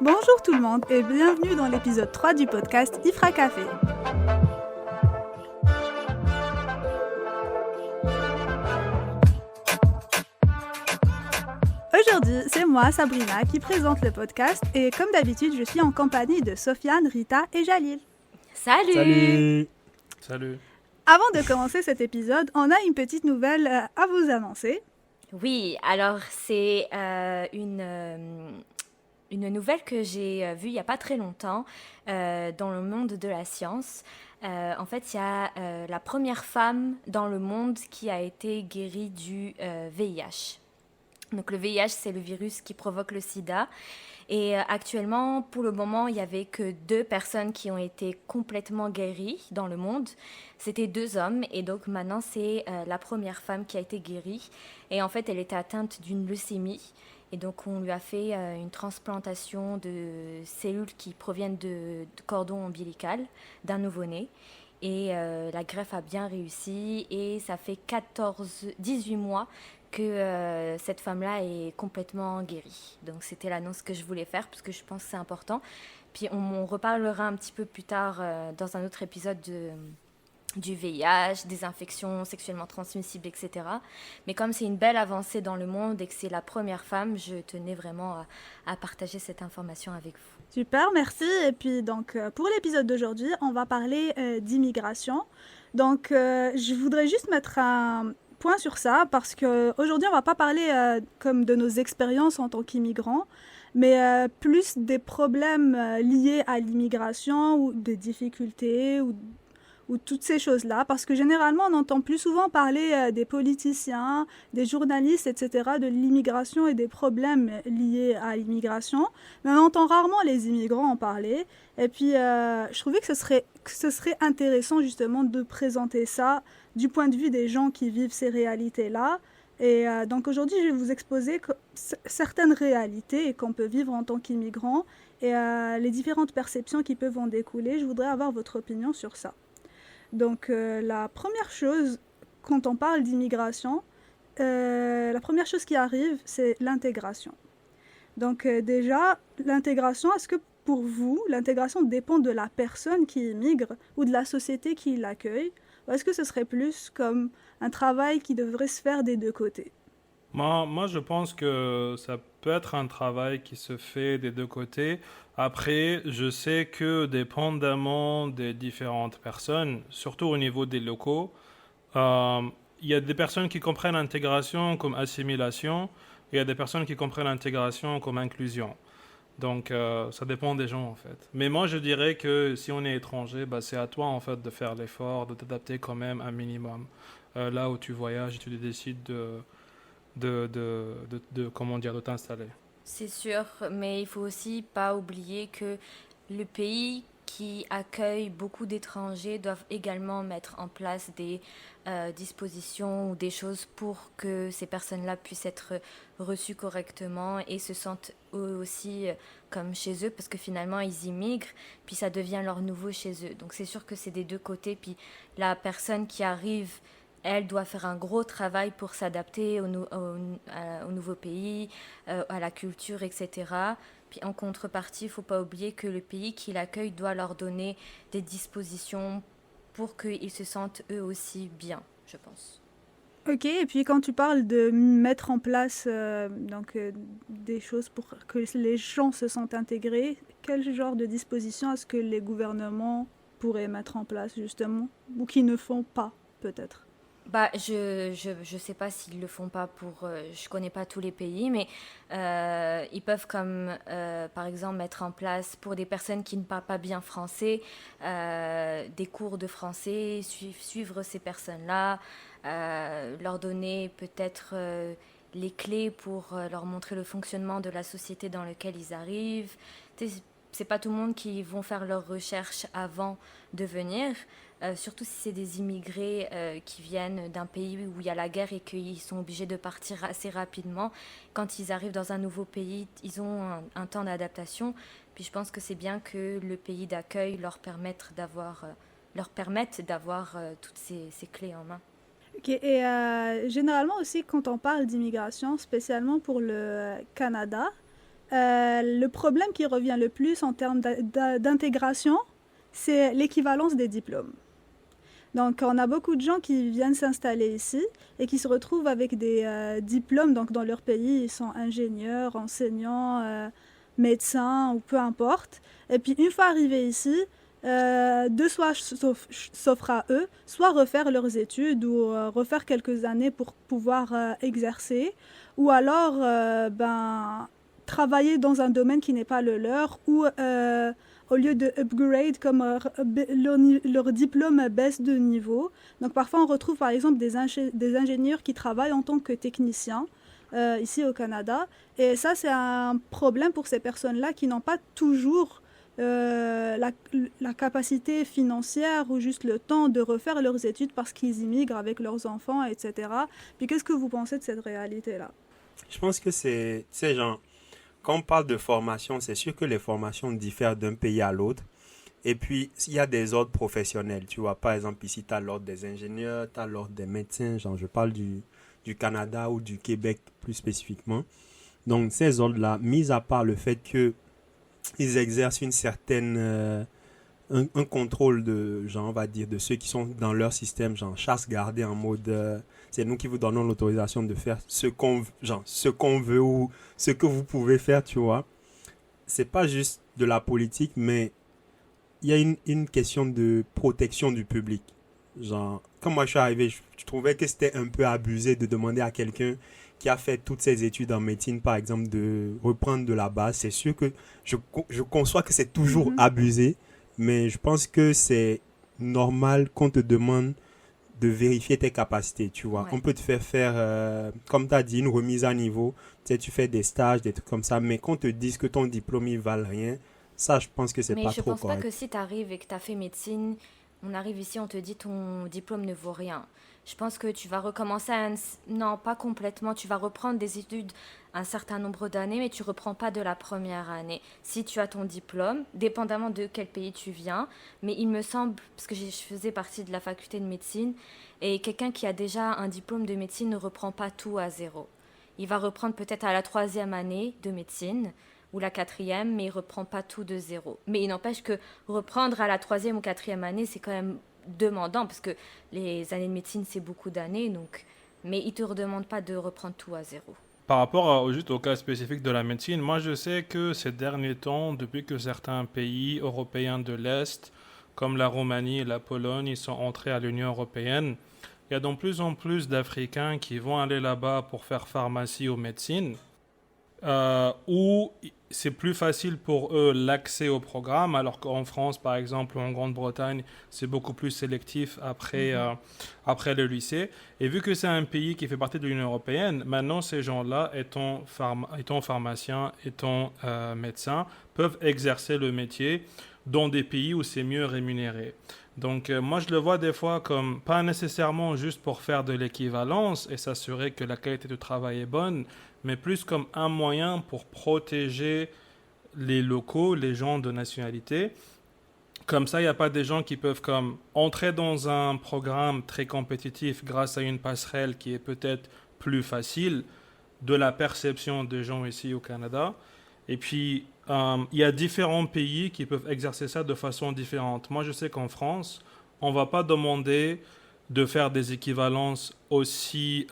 Bonjour tout le monde et bienvenue dans l'épisode 3 du podcast Ifra Café. Aujourd'hui, c'est moi, Sabrina, qui présente le podcast et comme d'habitude, je suis en compagnie de Sofiane, Rita et Jalil. Salut! Salut! Salut! Avant de commencer cet épisode, on a une petite nouvelle à vous annoncer. Oui, alors c'est une nouvelle que j'ai vue il n'y a pas très longtemps dans le monde de la science. En fait, il y a la première femme dans le monde qui a été guérie du VIH. Donc le VIH, c'est le virus qui provoque le sida. Et actuellement, pour le moment, il n'y avait que 2 personnes qui ont été complètement guéries dans le monde. C'était 2 hommes et donc maintenant, c'est la première femme qui a été guérie. Et en fait, elle était atteinte d'une leucémie. Et donc, on lui a fait une transplantation de cellules qui proviennent de cordon ombilical d'un nouveau-né. Et la greffe a bien réussi et ça fait 18 mois que cette femme-là est complètement guérie. Donc c'était l'annonce que je voulais faire parce que je pense que c'est important. Puis on reparlera un petit peu plus tard dans un autre épisode du VIH, des infections sexuellement transmissibles, etc. Mais comme c'est une belle avancée dans le monde et que c'est la première femme, je tenais vraiment à partager cette information avec vous. Super, merci. Et puis donc pour l'épisode d'aujourd'hui, on va parler d'immigration. Donc je voudrais juste mettre un point sur ça parce qu'aujourd'hui on va pas parler comme de nos expériences en tant qu'immigrants, mais plus des problèmes liés à l'immigration ou des difficultés ou toutes ces choses-là, parce que généralement on entend plus souvent parler des politiciens, des journalistes, etc., de l'immigration et des problèmes liés à l'immigration, mais on entend rarement les immigrants en parler. Et puis je trouvais que ce serait intéressant justement de présenter ça du point de vue des gens qui vivent ces réalités-là. Et donc aujourd'hui, je vais vous exposer certaines réalités qu'on peut vivre en tant qu'immigrant et les différentes perceptions qui peuvent en découler. Je voudrais avoir votre opinion sur ça. Donc la première chose, quand on parle d'immigration, la première chose qui arrive, c'est l'intégration. Donc déjà, l'intégration, est-ce que pour vous, l'intégration dépend de la personne qui immigre ou de la société qui l'accueille? Ou est-ce que ce serait plus comme un travail qui devrait se faire des 2 côtés? Moi, je pense que ça peut être un travail qui se fait des 2 côtés. Après, je sais que dépendamment des différentes personnes, surtout au niveau des locaux, euh, il y a des personnes qui comprennent l'intégration comme assimilation, et il y a des personnes qui comprennent l'intégration comme inclusion. Donc, ça dépend des gens, en fait. Mais moi, je dirais que si on est étranger, bah, c'est à toi, en fait, de faire l'effort, de t'adapter quand même un minimum. Là où tu voyages et tu décides comment dire, de t'installer. C'est sûr, mais il faut aussi pas oublier que le pays qui accueille beaucoup d'étrangers doivent également mettre en place des dispositions ou des choses pour que ces personnes-là puissent être reçues correctement et se sentent eux aussi comme chez eux parce que finalement ils immigrent puis ça devient leur nouveau chez eux. Donc c'est sûr que c'est des 2 côtés puis la personne qui arrive elle doit faire un gros travail pour s'adapter au nouveau pays, à la culture, etc. Puis en contrepartie, il ne faut pas oublier que le pays qui l'accueille doit leur donner des dispositions pour qu'ils se sentent eux aussi bien, je pense. Ok, et puis quand tu parles de mettre en place des choses pour que les gens se sentent intégrés, quel genre de dispositions est-ce que les gouvernements pourraient mettre en place justement, ou qui ne font pas peut-être? Bah, je sais pas s'ils le font pas je connais pas tous les pays, mais ils peuvent comme par exemple mettre en place pour des personnes qui ne parlent pas bien français des cours de français, suivre ces personnes-là, leur donner peut-être les clés pour leur montrer le fonctionnement de la société dans laquelle ils arrivent. C'est pas tout le monde qui vont faire leurs recherches avant de venir. Surtout si c'est des immigrés qui viennent d'un pays où il y a la guerre et qu'ils sont obligés de partir assez rapidement. Quand ils arrivent dans un nouveau pays, ils ont un temps d'adaptation. Puis je pense que c'est bien que le pays d'accueil leur permette d'avoir toutes ces clés en main. Ok, et généralement aussi quand on parle d'immigration, spécialement pour le Canada, le problème qui revient le plus en termes d'intégration, c'est l'équivalence des diplômes. Donc, on a beaucoup de gens qui viennent s'installer ici et qui se retrouvent avec des diplômes. Donc, dans leur pays, ils sont ingénieurs, enseignants, médecins ou peu importe. Et puis, une fois arrivés ici, deux choix s'offrent à eux, soit refaire leurs études ou refaire quelques années pour pouvoir exercer, ou alors travailler dans un domaine qui n'est pas le leur, ou au lieu de upgrade, comme leur diplôme baisse de niveau. Donc parfois on retrouve par exemple des ingénieurs qui travaillent en tant que techniciens ici au Canada. Et ça c'est un problème pour ces personnes-là qui n'ont pas toujours la capacité financière ou juste le temps de refaire leurs études parce qu'ils immigrent avec leurs enfants, etc. Puis qu'est-ce que vous pensez de cette réalité-là? Je pense que c'est, tu sais, genre, quand on parle de formation, c'est sûr que les formations diffèrent d'un pays à l'autre. Et puis, il y a des ordres professionnels. Tu vois, par exemple, ici, tu as l'ordre des ingénieurs, tu as l'ordre des médecins. Genre, je parle du Canada ou du Québec plus spécifiquement. Donc, ces ordres-là, mis à part le fait que ils exercent une certaine un contrôle de genre on va dire de ceux qui sont dans leur système genre chasse gardée en mode c'est nous qui vous donnons l'autorisation de faire ce qu'on veut ou ce que vous pouvez faire, tu vois. C'est pas juste de la politique, mais il y a une question de protection du public. Genre quand moi je suis arrivé, je trouvais que c'était un peu abusé de demander à quelqu'un qui a fait toutes ses études en médecine, par exemple, de reprendre de la base. C'est sûr que je conçois que c'est toujours abusé, mais je pense que c'est normal qu'on te demande de vérifier tes capacités, tu vois. Ouais. On peut te faire, comme tu as dit, une remise à niveau. Tu sais, tu fais des stages, des trucs comme ça, mais qu'on te dise que ton diplôme, il ne valent rien, ça, je pense que c'est pas trop correct. Mais je pense pas que si tu arrives et que tu as fait médecine, on arrive ici, on te dit ton diplôme ne vaut rien. Je pense que tu vas recommencer non, pas complètement. Tu vas reprendre des études un certain nombre d'années, mais tu reprends pas de la première année. Si tu as ton diplôme, dépendamment de quel pays tu viens, mais il me semble, parce que je faisais partie de la faculté de médecine, et quelqu'un qui a déjà un diplôme de médecine ne reprend pas tout à zéro. Il va reprendre peut-être à la 3e année de médecine, ou la 4e, mais il ne reprend pas tout de zéro. Mais il n'empêche que reprendre à la 3e ou 4e année, c'est quand même demandant, parce que les années de médecine, c'est beaucoup d'années, donc... mais il ne te redemande pas de reprendre tout à zéro. Par rapport juste au cas spécifique de la médecine, moi je sais que ces derniers temps, depuis que certains pays européens de l'Est, comme la Roumanie et la Pologne, ils sont entrés à l'Union européenne, il y a de plus en plus d'Africains qui vont aller là-bas pour faire pharmacie ou médecine, où c'est plus facile pour eux l'accès au programme, alors qu'en France, par exemple, ou en Grande-Bretagne, c'est beaucoup plus sélectif après le lycée. Et vu que c'est un pays qui fait partie de l'Union européenne, maintenant, ces gens-là, étant pharmaciens, étant médecins, peuvent exercer le métier dans des pays où c'est mieux rémunéré. Donc, moi, je le vois des fois comme, pas nécessairement juste pour faire de l'équivalence et s'assurer que la qualité du travail est bonne, mais plus comme un moyen pour protéger les locaux, les gens de nationalité. Comme ça, il n'y a pas des gens qui peuvent comme entrer dans un programme très compétitif grâce à une passerelle qui est peut-être plus facile de la perception des gens ici au Canada. Et puis, il y a différents pays qui peuvent exercer ça de façon différente. Moi, je sais qu'en France, on ne va pas demander de faire des équivalences aussi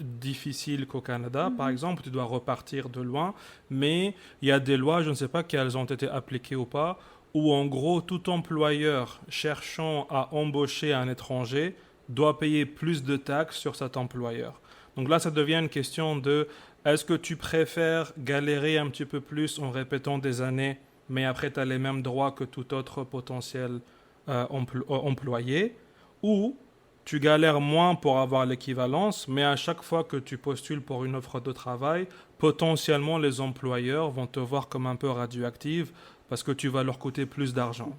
difficiles qu'au Canada. Par exemple, tu dois repartir de loin, mais il y a des lois, je ne sais pas qu'elles ont été appliquées ou pas, où en gros, tout employeur cherchant à embaucher un étranger doit payer plus de taxes sur cet employeur. Donc là, ça devient une question de est-ce que tu préfères galérer un petit peu plus en répétant des années, mais après tu as les mêmes droits que tout autre potentiel employé, ou tu galères moins pour avoir l'équivalence, mais à chaque fois que tu postules pour une offre de travail, potentiellement les employeurs vont te voir comme un peu radioactive parce que tu vas leur coûter plus d'argent.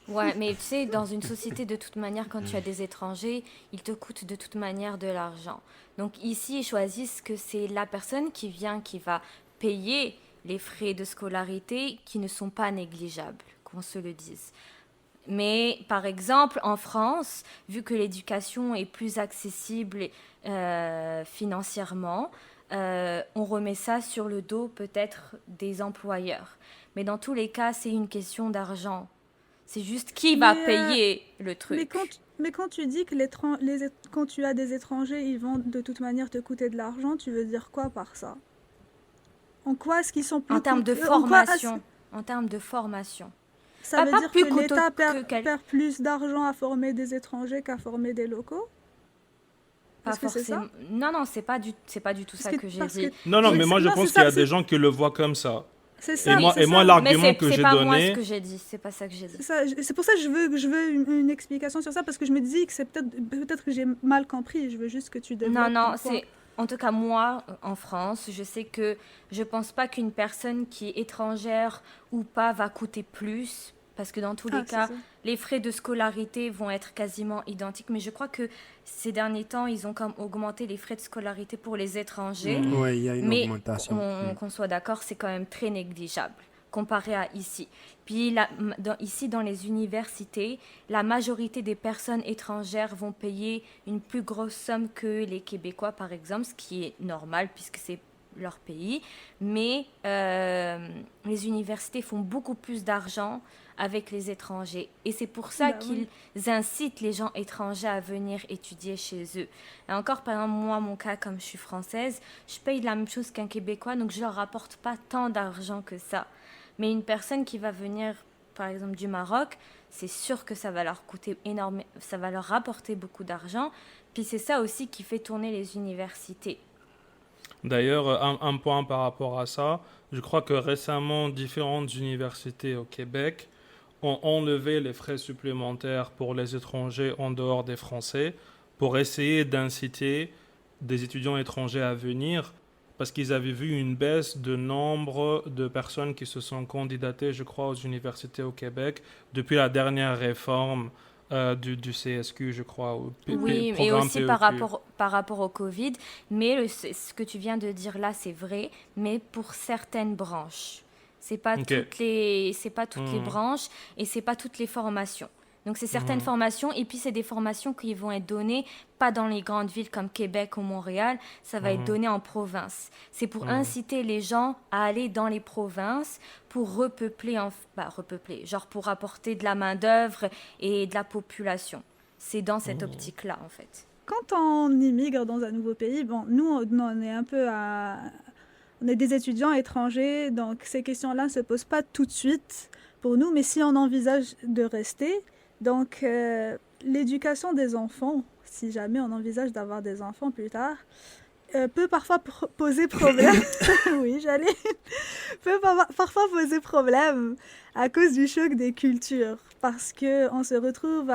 Ouais, mais tu sais, dans une société, de toute manière, quand tu as des étrangers, ils te coûtent de toute manière de l'argent. Donc ici, ils choisissent que c'est la personne qui vient qui va payer les frais de scolarité qui ne sont pas négligeables, qu'on se le dise. Mais par exemple, en France, vu que l'éducation est plus accessible financièrement, on remet ça sur le dos peut-être des employeurs. Mais dans tous les cas, c'est une question d'argent. C'est juste qui va payer le truc. Mais quand tu dis que quand tu as des étrangers, ils vont de toute manière te coûter de l'argent, tu veux dire quoi par ça? En quoi est-ce qu'ils sont plus En termes de coûteux? formation. En termes de formation. Ça veut dire plus que l'État coûteux perd plus d'argent à former des étrangers qu'à former des locaux? Pas Est-ce que c'est ça? forcément. Non, c'est pas du tout ça que j'ai dit. Non, Oui, mais moi je pense qu'il y a des gens qui le voient comme ça. C'est ça. Et moi, l'argument que j'ai c'est pas moi donné, ce que j'ai dit. C'est pas ça que j'ai dit. C'est ça. C'est pour ça que je veux une explication sur ça, parce que je me dis que c'est peut-être que j'ai mal compris. Je veux juste que tu développes. Non, c'est... En tout cas, moi, en France, je sais que je pense pas qu'une personne qui est étrangère ou pas va coûter plus, parce que dans tous les cas, les frais de scolarité vont être quasiment identiques. Mais je crois que ces derniers temps, ils ont comme augmenté les frais de scolarité pour les étrangers. Oui, il y a une augmentation. Mais qu'on soit d'accord, c'est quand même très négligeable comparé à ici. Puis ici, dans les universités, la majorité des personnes étrangères vont payer une plus grosse somme que les Québécois, par exemple, ce qui est normal puisque c'est leur pays. Mais les universités font beaucoup plus d'argent avec les étrangers. Et c'est pour ça qu'ils incitent les gens étrangers à venir étudier chez eux. Et encore, par exemple, moi, mon cas, comme je suis française, je paye la même chose qu'un Québécois, donc je leur rapporte pas tant d'argent que ça. Mais une personne qui va venir, par exemple, du Maroc, c'est sûr que ça va leur coûter énormément, ça va leur rapporter beaucoup d'argent. Puis c'est ça aussi qui fait tourner les universités. D'ailleurs, un point par rapport à ça, je crois que récemment, différentes universités au Québec ont enlevé les frais supplémentaires pour les étrangers en dehors des Français pour essayer d'inciter des étudiants étrangers à venir, parce qu'ils avaient vu une baisse de nombre de personnes qui se sont candidatées, je crois, aux universités au Québec depuis la dernière réforme du CSQ, je crois. Oui, et aussi par rapport au Covid. Mais ce que tu viens de dire là, c'est vrai, mais pour certaines branches. C'est pas toutes les branches et c'est pas toutes les formations. Donc, c'est certaines formations, et puis c'est des formations qui vont être données, pas dans les grandes villes comme Québec ou Montréal, ça va être donné en province. C'est pour inciter les gens à aller dans les provinces pour repeupler, genre pour apporter de la main-d'œuvre et de la population. C'est dans cette optique-là, en fait. Quand on immigre dans un nouveau pays, bon, nous, on est un peu on est des étudiants étrangers, donc ces questions-là ne se posent pas tout de suite pour nous, mais si on envisage de rester... Donc, l'éducation des enfants, si jamais on envisage d'avoir des enfants plus tard, peut parfois poser problème. Oui, peut parfois poser problème à cause du choc des cultures. Parce qu'on se retrouve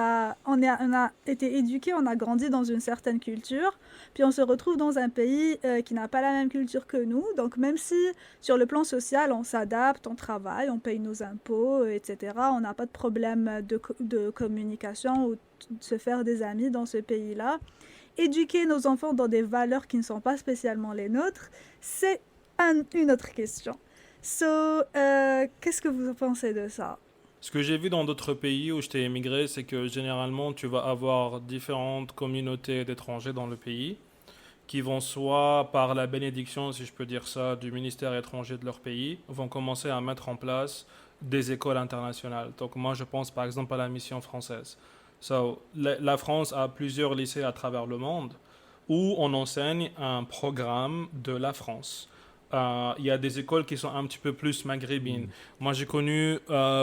on a été éduqués, on a grandi dans une certaine culture, puis on se retrouve dans un pays qui n'a pas la même culture que nous. Donc, même si sur le plan social, on s'adapte, on travaille, on paye nos impôts, etc., on n'a pas de problème de communication ou de se faire des amis dans ce pays-là. Éduquer nos enfants dans des valeurs qui ne sont pas spécialement les nôtres, c'est une autre question. Qu'est-ce que vous pensez de ça? Ce que j'ai vu dans d'autres pays où j'étais émigré, c'est que généralement, tu vas avoir différentes communautés d'étrangers dans le pays qui vont soit par la bénédiction, si je peux dire ça, du ministère étranger de leur pays, vont commencer à mettre en place des écoles internationales. Donc moi, je pense par exemple à la mission française. La France a plusieurs lycées à travers le monde où on enseigne un programme de la France. Il y a des écoles qui sont un petit peu plus maghrébines. Moi, j'ai connu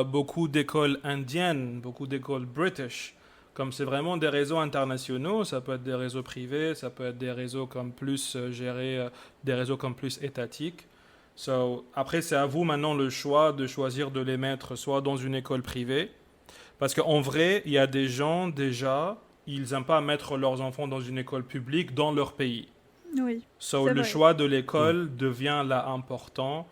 beaucoup d'écoles indiennes, beaucoup d'écoles british. Comme c'est vraiment des réseaux internationaux, ça peut être des réseaux privés, ça peut être des réseaux comme plus gérés, des réseaux comme plus étatiques. Après, c'est à vous maintenant le choix de choisir de les mettre soit dans une école privée, parce qu'en vrai, il y a des gens déjà, ils n'aiment pas mettre leurs enfants dans une école publique dans leur pays. Oui. Le choix de l'école devient là important,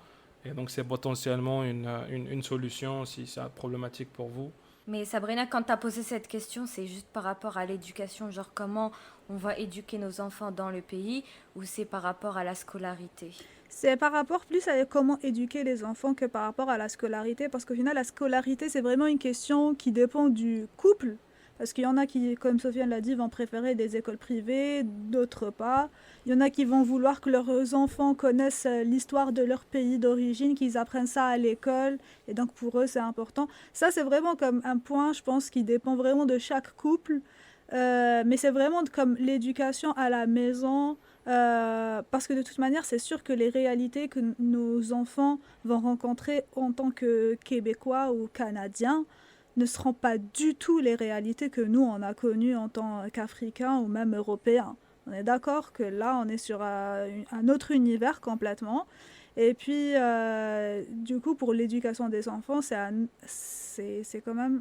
et donc c'est potentiellement une solution si c'est problématique pour vous. Mais Sabrina, quand tu as posé cette question, c'est juste par rapport à l'éducation, genre comment on va éduquer nos enfants dans le pays, ou c'est par rapport à la scolarité? C'est par rapport plus à comment éduquer les enfants que par rapport à la scolarité, parce qu'au final, la scolarité, c'est vraiment une question qui dépend du couple Parce qu'il y en a qui, comme Sofiane l'a dit, vont préférer des écoles privées, d'autres pas. Il y en a qui vont vouloir que leurs enfants connaissent l'histoire de leur pays d'origine, qu'ils apprennent ça à l'école. Et donc pour eux, c'est important. Ça, c'est vraiment comme un point, je pense, qui dépend vraiment de chaque couple. Mais c'est vraiment comme l'éducation à la maison. Parce que de toute manière, c'est sûr que les réalités que nos enfants vont rencontrer en tant que Québécois ou Canadiens ne seront pas du tout les réalités que nous, on a connues en tant qu'Africains ou même Européens. On est d'accord que là, on est sur un autre univers complètement. Et puis, du coup, pour l'éducation des enfants, c'est quand même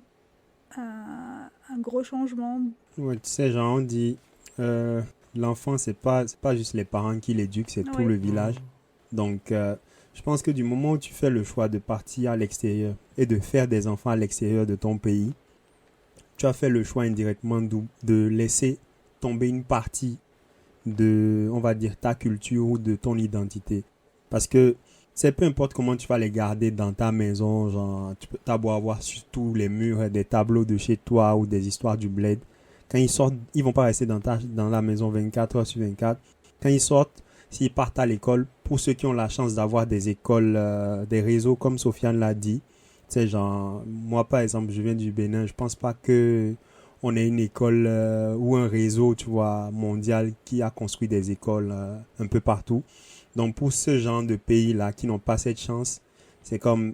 un gros changement. Ouais, tu sais, genre, on dit, l'enfant, c'est pas juste les parents qui l'éduquent, c'est tout Oui. le village. Donc, je pense que du moment où tu fais le choix de partir à l'extérieur et de faire des enfants à l'extérieur de ton pays, tu as fait le choix indirectement de laisser tomber une partie de, on va dire, ta culture ou de ton identité. Parce que c'est peu importe comment tu vas les garder dans ta maison, genre, t'as beau avoir sur tous les murs des tableaux de chez toi ou des histoires du bled. Quand ils sortent, ils vont pas rester dans la maison 24 heures sur 24. Quand ils sortent, s'ils partent à l'école, pour ceux qui ont la chance d'avoir des écoles, des réseaux, comme Sofiane l'a dit, tu sais, genre, moi par exemple, je viens du Bénin, je pense pas que on ait une école ou un réseau, tu vois, mondial qui a construit des écoles un peu partout. Donc pour ce genre de pays-là qui n'ont pas cette chance, c'est comme,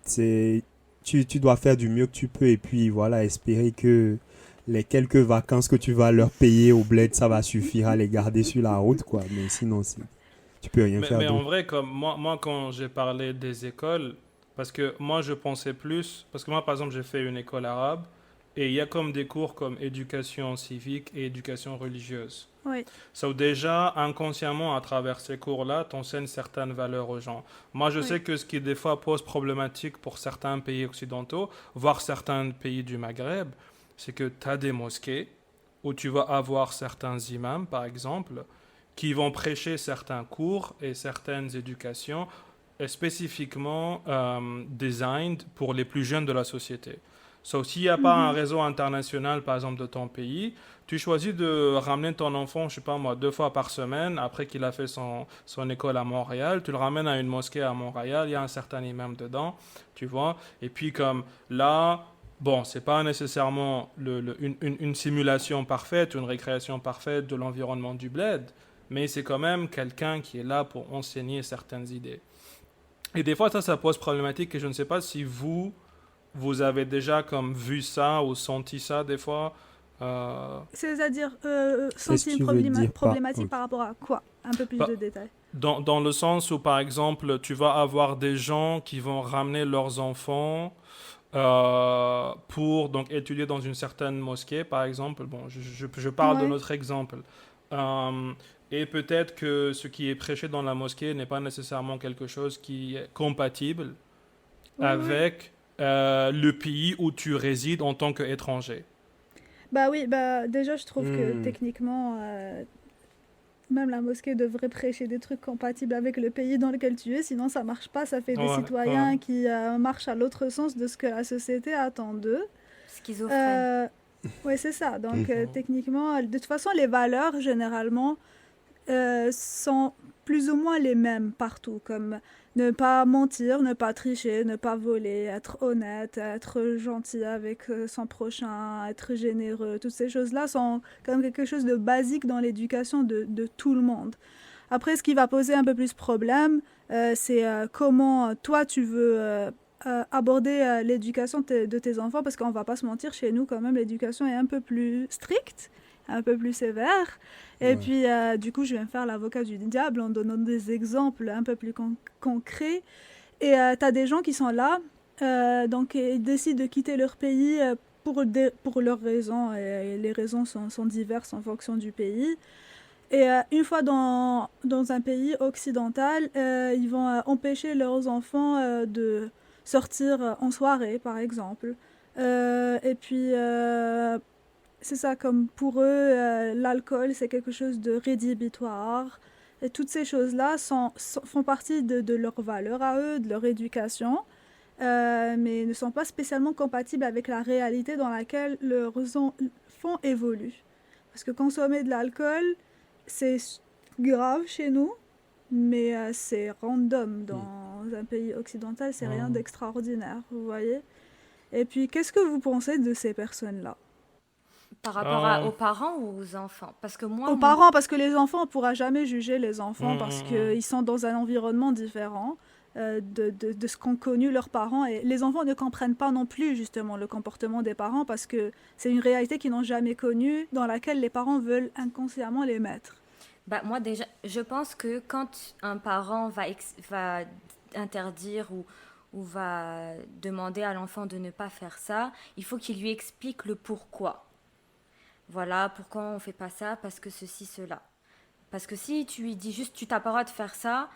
tu dois faire du mieux que tu peux et puis voilà, espérer que les quelques vacances que tu vas leur payer au bled, ça va suffire à les garder sur la route, quoi. Mais sinon, tu peux rien faire Mais en d'autre. vrai, comme moi, quand j'ai parlé des écoles, parce que moi, je pensais plus, parce que moi, par exemple, j'ai fait une école arabe, et il y a comme des cours comme éducation civique et éducation religieuse. Oui. So, déjà, inconsciemment, à travers ces cours-là, t'enseignes certaines valeurs aux gens. Moi, je Oui. sais que ce qui, des fois, pose problématique pour certains pays occidentaux, voire certains pays du Maghreb, c'est que tu as des mosquées où tu vas avoir certains imams, par exemple, qui vont prêcher certains cours et certaines éducations spécifiquement designed pour les plus jeunes de la société. So, s'il n'y a pas un réseau international, par exemple, de ton pays, tu choisis de ramener ton enfant, je sais pas moi, 2 fois par semaine, après qu'il a fait son école à Montréal, tu le ramènes à une mosquée à Montréal, il y a un certain imam dedans, tu vois, et puis comme là, bon, c'est pas nécessairement une simulation parfaite, une récréation parfaite de l'environnement du bled, mais c'est quand même quelqu'un qui est là pour enseigner certaines idées. Et des fois, ça pose problématique, et je ne sais pas si vous avez déjà comme vu ça ou senti ça des fois. C'est-à-dire, Qu'est-ce senti que une tu veux dire problématique ok. par rapport à quoi? Un peu plus Bah, de détails. dans le sens où, par exemple, tu vas avoir des gens qui vont ramener leurs enfants pour donc étudier dans une certaine mosquée, par exemple. Bon, je parle de Ouais. notre exemple. Et peut-être que ce qui est prêché dans la mosquée n'est pas nécessairement quelque chose qui est compatible Oui, oui. avec le pays où tu résides en tant qu'étranger. Bah oui, bah déjà, je trouve que Hmm, techniquement, même la mosquée devrait prêcher des trucs compatibles avec le pays dans lequel tu es, sinon ça marche pas. Ça fait des Ouais, ouais. citoyens qui marchent à l'autre sens de ce que la société attend d'eux. Schizophrène. Euh, ouais, c'est ça. Donc, mhm. techniquement, de toute façon, les valeurs, généralement, sont plus ou moins les mêmes partout, comme ne pas mentir, ne pas tricher, ne pas voler, être honnête, être gentil avec son prochain, être généreux. Toutes ces choses-là sont quand même quelque chose de basique dans l'éducation de tout le monde. Après, ce qui va poser un peu plus problème, c'est comment toi tu veux aborder l'éducation de tes enfants, parce qu'on va pas se mentir, chez nous quand même l'éducation est un peu plus stricte, un peu plus sévère. Et Ouais. puis du coup, je vais me faire l'avocat du diable en donnant des exemples un peu plus concrets. Et tu as des gens qui sont là, donc ils décident de quitter leur pays pour leurs raisons, et les raisons sont diverses en fonction du pays. Et une fois dans un pays occidental, ils vont empêcher leurs enfants de sortir en soirée, par exemple. Et puis, c'est ça, comme pour eux, l'alcool, c'est quelque chose de rédhibitoire. Et toutes ces choses-là font partie de leurs valeurs à eux, de leur éducation. mais ne sont pas spécialement compatibles avec la réalité dans laquelle leurs enfants évoluent. Parce que consommer de l'alcool, c'est grave chez nous, mais c'est random dans un pays occidental, c'est rien d'extraordinaire, vous voyez. Et puis, qu'est-ce que vous pensez de ces personnes-là? Par rapport aux parents ou aux enfants? Parce que moi, Aux parents, parce que les enfants, on ne pourra jamais juger les enfants parce qu'ils sont dans un environnement différent de ce qu'ont connu leurs parents. Et les enfants ne comprennent pas non plus, justement, le comportement des parents parce que c'est une réalité qu'ils n'ont jamais connue, dans laquelle les parents veulent inconsciemment les mettre. bah, moi déjà, je pense que quand un parent va interdire ou va demander à l'enfant de ne pas faire ça, il faut qu'il lui explique le pourquoi. Voilà, pourquoi on fait pas ça, parce que ceci, cela. Parce que si tu lui dis juste tu t'as pas le droit de faire ça,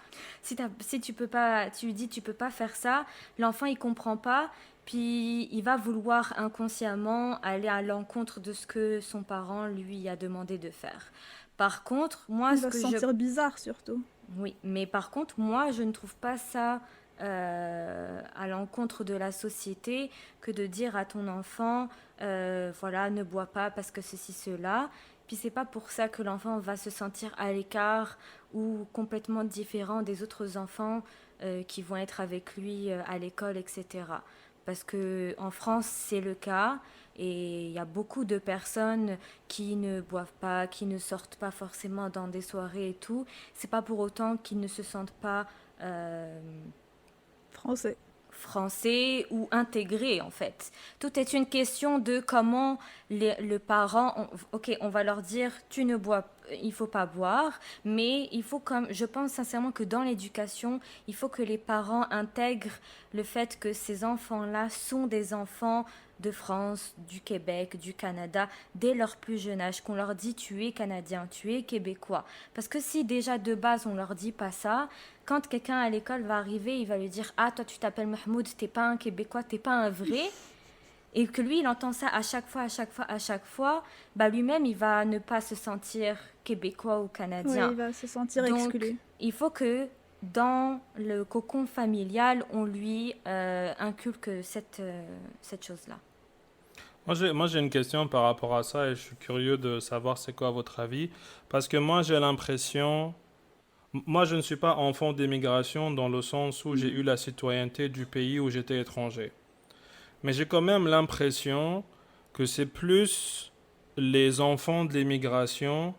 si tu peux pas, tu lui dis tu peux pas faire ça, l'enfant il comprend pas, puis il va vouloir inconsciemment aller à l'encontre de ce que son parent lui a demandé de faire. Par contre, moi Il va se sentir bizarre, surtout. oui, mais par contre, moi, je ne trouve pas ça à l'encontre de la société que de dire à ton enfant, voilà, ne bois pas parce que ceci, cela. Puis c'est pas pour ça que l'enfant va se sentir à l'écart ou complètement différent des autres enfants qui vont être avec lui à l'école, etc. Parce que en France, c'est le cas. Et il y a beaucoup de personnes qui ne boivent pas, qui ne sortent pas forcément dans des soirées et tout. C'est pas pour autant qu'ils ne se sentent pas Français. français ou intégrés en fait. Tout est une question de comment le parent, ok, on va leur dire tu ne bois, il faut pas boire, mais il faut comme, je pense sincèrement que dans l'éducation, il faut que les parents intègrent le fait que ces enfants-là sont des enfants de France, du Québec, du Canada, dès leur plus jeune âge, qu'on leur dit tu es Canadien, tu es Québécois. Parce que si déjà de base on leur dit pas ça, quand quelqu'un à l'école va arriver, il va lui dire ah toi tu t'appelles Mahmoud, t'es pas un Québécois, t'es pas un vrai. Et que lui il entend ça à chaque fois, à chaque fois, à chaque fois, bah lui-même il va ne pas se sentir Québécois ou Canadien. Oui, il va se sentir Donc, exclu. il faut que dans le cocon familial, on lui inculque cette chose-là. Moi, j'ai une question par rapport à ça et je suis curieux de savoir c'est quoi votre avis. Parce que moi, j'ai l'impression... Moi, je ne suis pas enfant d'immigration dans le sens où j'ai eu la citoyenneté du pays où j'étais étranger. Mais j'ai quand même l'impression que c'est plus les enfants de l'immigration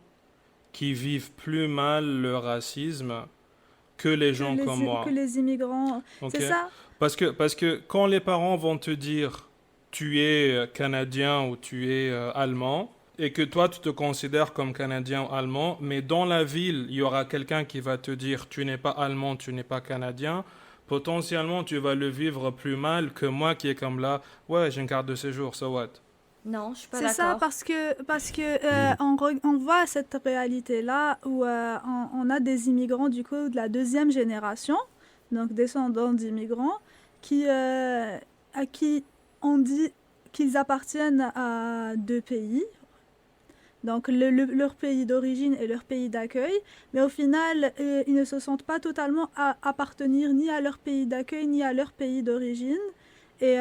qui vivent plus mal le racisme que les gens comme moi. Que les immigrants. Ok. C'est ça? Parce que quand les parents vont te dire tu es canadien ou tu es allemand, et que toi tu te considères comme canadien ou allemand, mais dans la ville, il y aura quelqu'un qui va te dire tu n'es pas allemand, tu n'es pas canadien, potentiellement tu vas le vivre plus mal que moi qui est comme là, ouais, j'ai une carte de séjour, so what? Non, je suis pas C'est ça, d'accord. parce que on voit cette réalité-là où on a des immigrants du coup de la deuxième génération, donc descendants d'immigrants, à qui on dit qu'ils appartiennent à deux pays, donc leur pays d'origine et leur pays d'accueil, mais au final, ils ne se sentent pas totalement appartenir ni à leur pays d'accueil ni à leur pays d'origine, et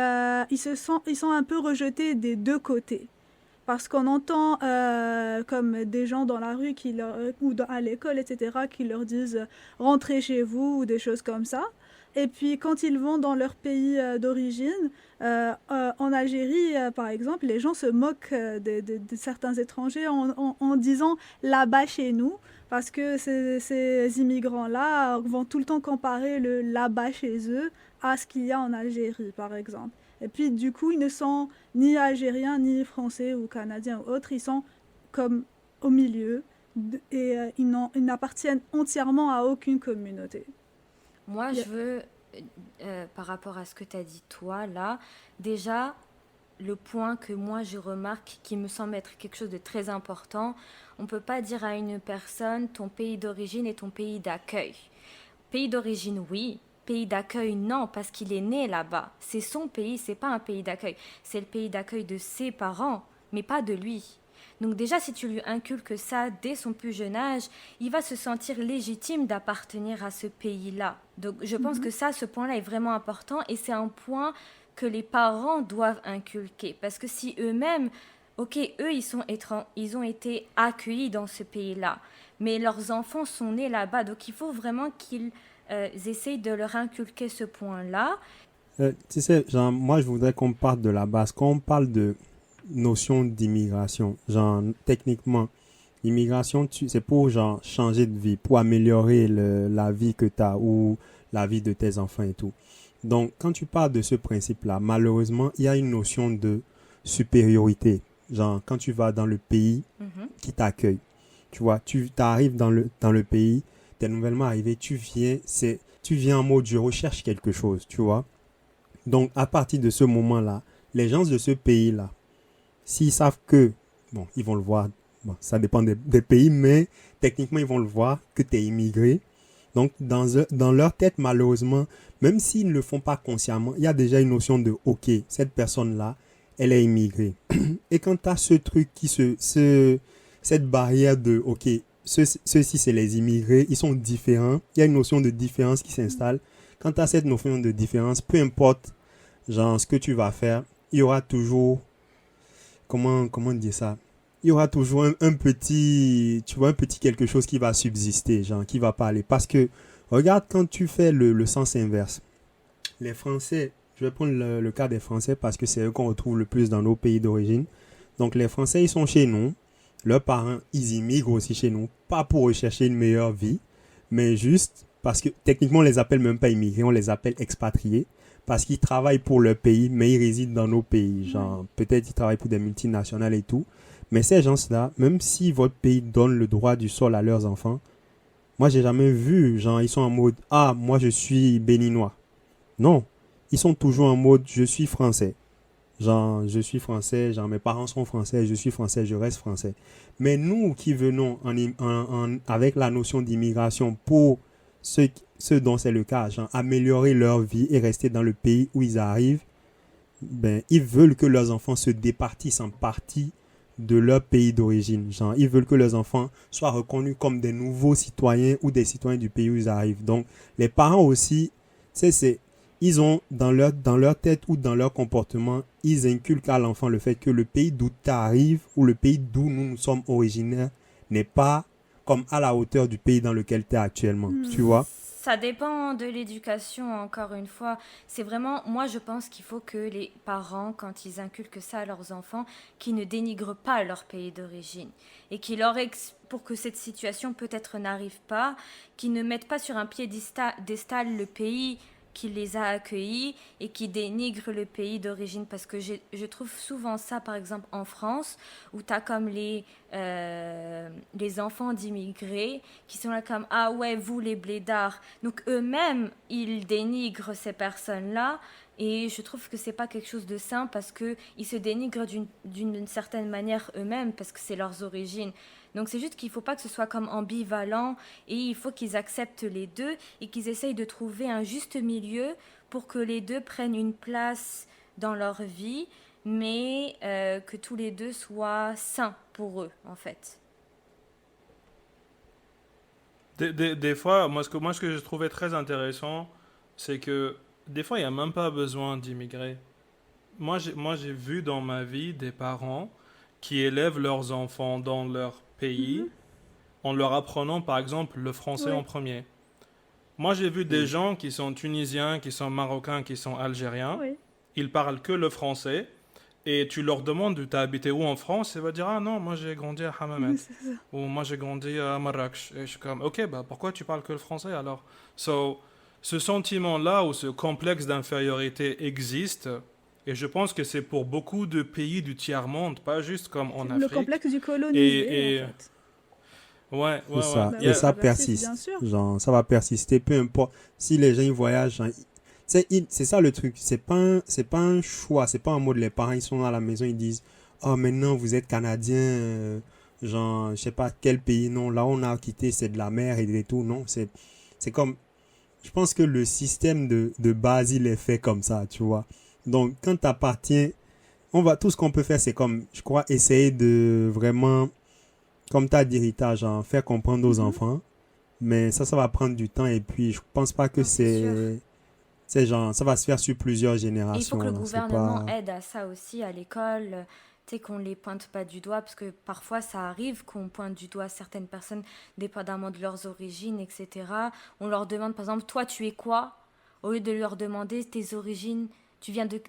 ils sont un peu rejetés des deux côtés. Parce qu'on entend comme des gens dans la rue ou à l'école, etc., qui leur disent rentrez chez vous ou des choses comme ça. Et puis quand ils vont dans leur pays d'origine, en Algérie, par exemple, les gens se moquent de certains étrangers en disant là-bas chez nous, parce que ces immigrants-là vont tout le temps comparer le là-bas chez eux à ce qu'il y a en Algérie, par exemple. Et puis du coup, ils ne sont ni algériens, ni français ou canadiens ou autres, ils sont comme au milieu et ils n'appartiennent entièrement à aucune communauté. Moi, je veux, par rapport à ce que tu as dit toi, là, déjà, le point que moi je remarque qui me semble être quelque chose de très important, on ne peut pas dire à une personne ton pays d'origine et ton pays d'accueil. Pays d'origine, oui. Pays d'accueil, non, parce qu'il est né là-bas. C'est son pays, c'est pas un pays d'accueil. C'est le pays d'accueil de ses parents, mais pas de lui. Donc déjà, si tu lui inculques ça dès son plus jeune âge, il va se sentir légitime d'appartenir à ce pays-là. Donc je pense que ça, ce point-là est vraiment important et c'est un point que les parents doivent inculquer. Parce que si eux-mêmes, ok, eux, ils ont été accueillis dans ce pays-là, mais leurs enfants sont nés là-bas. Donc il faut vraiment qu'ils essayent de leur inculquer ce point-là. Tu sais, genre, moi, je voudrais qu'on parte de la base. Quand on parle de notion d'immigration, genre, techniquement, l'immigration, c'est pour, genre, changer de vie, pour améliorer la vie que tu as ou la vie de tes enfants et tout. Donc, quand tu parles de ce principe-là, malheureusement, il y a une notion de supériorité. Genre, quand tu vas dans le pays qui t'accueille, tu vois, tu arrives dans le pays, tu es nouvellement arrivé, tu viens en mode je recherche quelque chose, tu vois. Donc, à partir de ce moment-là, les gens de ce pays-là, s'ils savent que, bon, ils vont le voir, bon, ça dépend des pays, mais techniquement, ils vont le voir que tu es immigré. Donc, dans leur tête, malheureusement, même s'ils ne le font pas consciemment, il y a déjà une notion de, OK, cette personne-là, elle est immigrée. Et quand tu as ce truc cette barrière de, OK, ceux-ci, c'est les immigrés, ils sont différents, il y a une notion de différence qui s'installe. Quand tu as cette notion de différence, peu importe genre, ce que tu vas faire, il y aura toujours, comment dire ça? Il y aura toujours un petit, tu vois, un petit quelque chose qui va subsister, genre, qui va pas aller. Parce que, regarde, quand tu fais le sens inverse, les Français, je vais prendre le cas des Français parce que c'est eux qu'on retrouve le plus dans nos pays d'origine. Donc, les Français, ils sont chez nous. Leurs parents, ils immigrent aussi chez nous. Pas pour rechercher une meilleure vie, mais juste parce que techniquement, on les appelle même pas immigrés, on les appelle expatriés. Parce qu'ils travaillent pour leur pays, mais ils résident dans nos pays. Genre, peut-être ils travaillent pour des multinationales et tout. Mais ces gens-là, même si votre pays donne le droit du sol à leurs enfants, moi, j'ai jamais vu, genre, ils sont en mode, ah, moi, je suis béninois. Non. Ils sont toujours en mode, je suis français. Genre, je suis français, genre, mes parents sont français, je suis français, je reste français. Mais nous qui venons avec la notion d'immigration pour ceux dont c'est le cas, genre, améliorer leur vie et rester dans le pays où ils arrivent, ben, ils veulent que leurs enfants se départissent en partie de leur pays d'origine. Genre, ils veulent que leurs enfants soient reconnus comme des nouveaux citoyens ou des citoyens du pays où ils arrivent. Donc, les parents aussi, tu sais, ils ont dans leur tête ou dans leur comportement, ils inculquent à l'enfant le fait que le pays d'où tu arrives ou le pays d'où nous sommes originaires n'est pas comme à la hauteur du pays dans lequel tu es actuellement. Tu vois? Ça dépend de l'éducation, encore une fois. C'est vraiment, moi je pense qu'il faut que les parents, quand ils inculquent ça à leurs enfants, qu'ils ne dénigrent pas leur pays d'origine. Et qu'ils pour que cette situation peut-être n'arrive pas, qu'ils ne mettent pas sur un piédestal le pays qui les a accueillis et qui dénigre le pays d'origine, parce que je trouve souvent ça par exemple en France où tu as comme les enfants d'immigrés qui sont là comme ah ouais vous les blédards, donc eux-mêmes ils dénigrent ces personnes-là et je trouve que c'est pas quelque chose de sain parce que ils se dénigrent d'une certaine manière eux-mêmes parce que c'est leurs origines. Donc c'est juste qu'il ne faut pas que ce soit comme ambivalent et il faut qu'ils acceptent les deux et qu'ils essayent de trouver un juste milieu pour que les deux prennent une place dans leur vie, mais que tous les deux soient sains pour eux, en fait. Des fois, ce que je trouvais très intéressant, c'est que des fois, il n'y a même pas besoin d'immigrer. Moi, j'ai vu dans ma vie des parents qui élèvent leurs enfants dans leur pays en leur apprenant par exemple le français en premier. Moi j'ai vu des gens qui sont tunisiens, qui sont marocains, qui sont algériens, ils parlent que le français et tu leur demandes tu as habité où en France, ils vont dire ah non moi j'ai grandi à Hammamet ou moi j'ai grandi à Marrakech et je suis comme ok bah pourquoi tu parles que le français alors. Ce sentiment là ou ce complexe d'infériorité existe. Et je pense que c'est pour beaucoup de pays du tiers-monde, pas juste comme en Afrique. Le complexe du colonisé, en fait. Ouais. Et ça persiste. Genre, ça va persister, peu importe. Si les gens ils voyagent, genre, c'est ça le truc. C'est pas un choix. C'est pas en mode les parents ils sont à la maison, ils disent oh maintenant vous êtes Canadien, genre je sais pas quel pays, non, là on a quitté, c'est de la mer et tout. Non, c'est comme, je pense que le système de base il est fait comme ça, tu vois. Donc, quand tu appartiens tout ce qu'on peut faire, c'est comme, je crois, essayer de vraiment, comme tu as dit, Rita, genre, faire comprendre aux Mhm. enfants. Mais ça va prendre du temps et puis je pense pas que Non, c'est sûr. c'est genre, ça va se faire sur plusieurs Et il faut que générations, le là. C'est gouvernement pas... aide à ça aussi à l'école, tu sais, qu'on les pointe pas du doigt, parce que parfois ça arrive qu'on pointe du doigt certaines personnes, dépendamment de leurs origines, etc. On leur demande, par exemple, toi, tu es quoi? Au lieu de leur demander tes origines,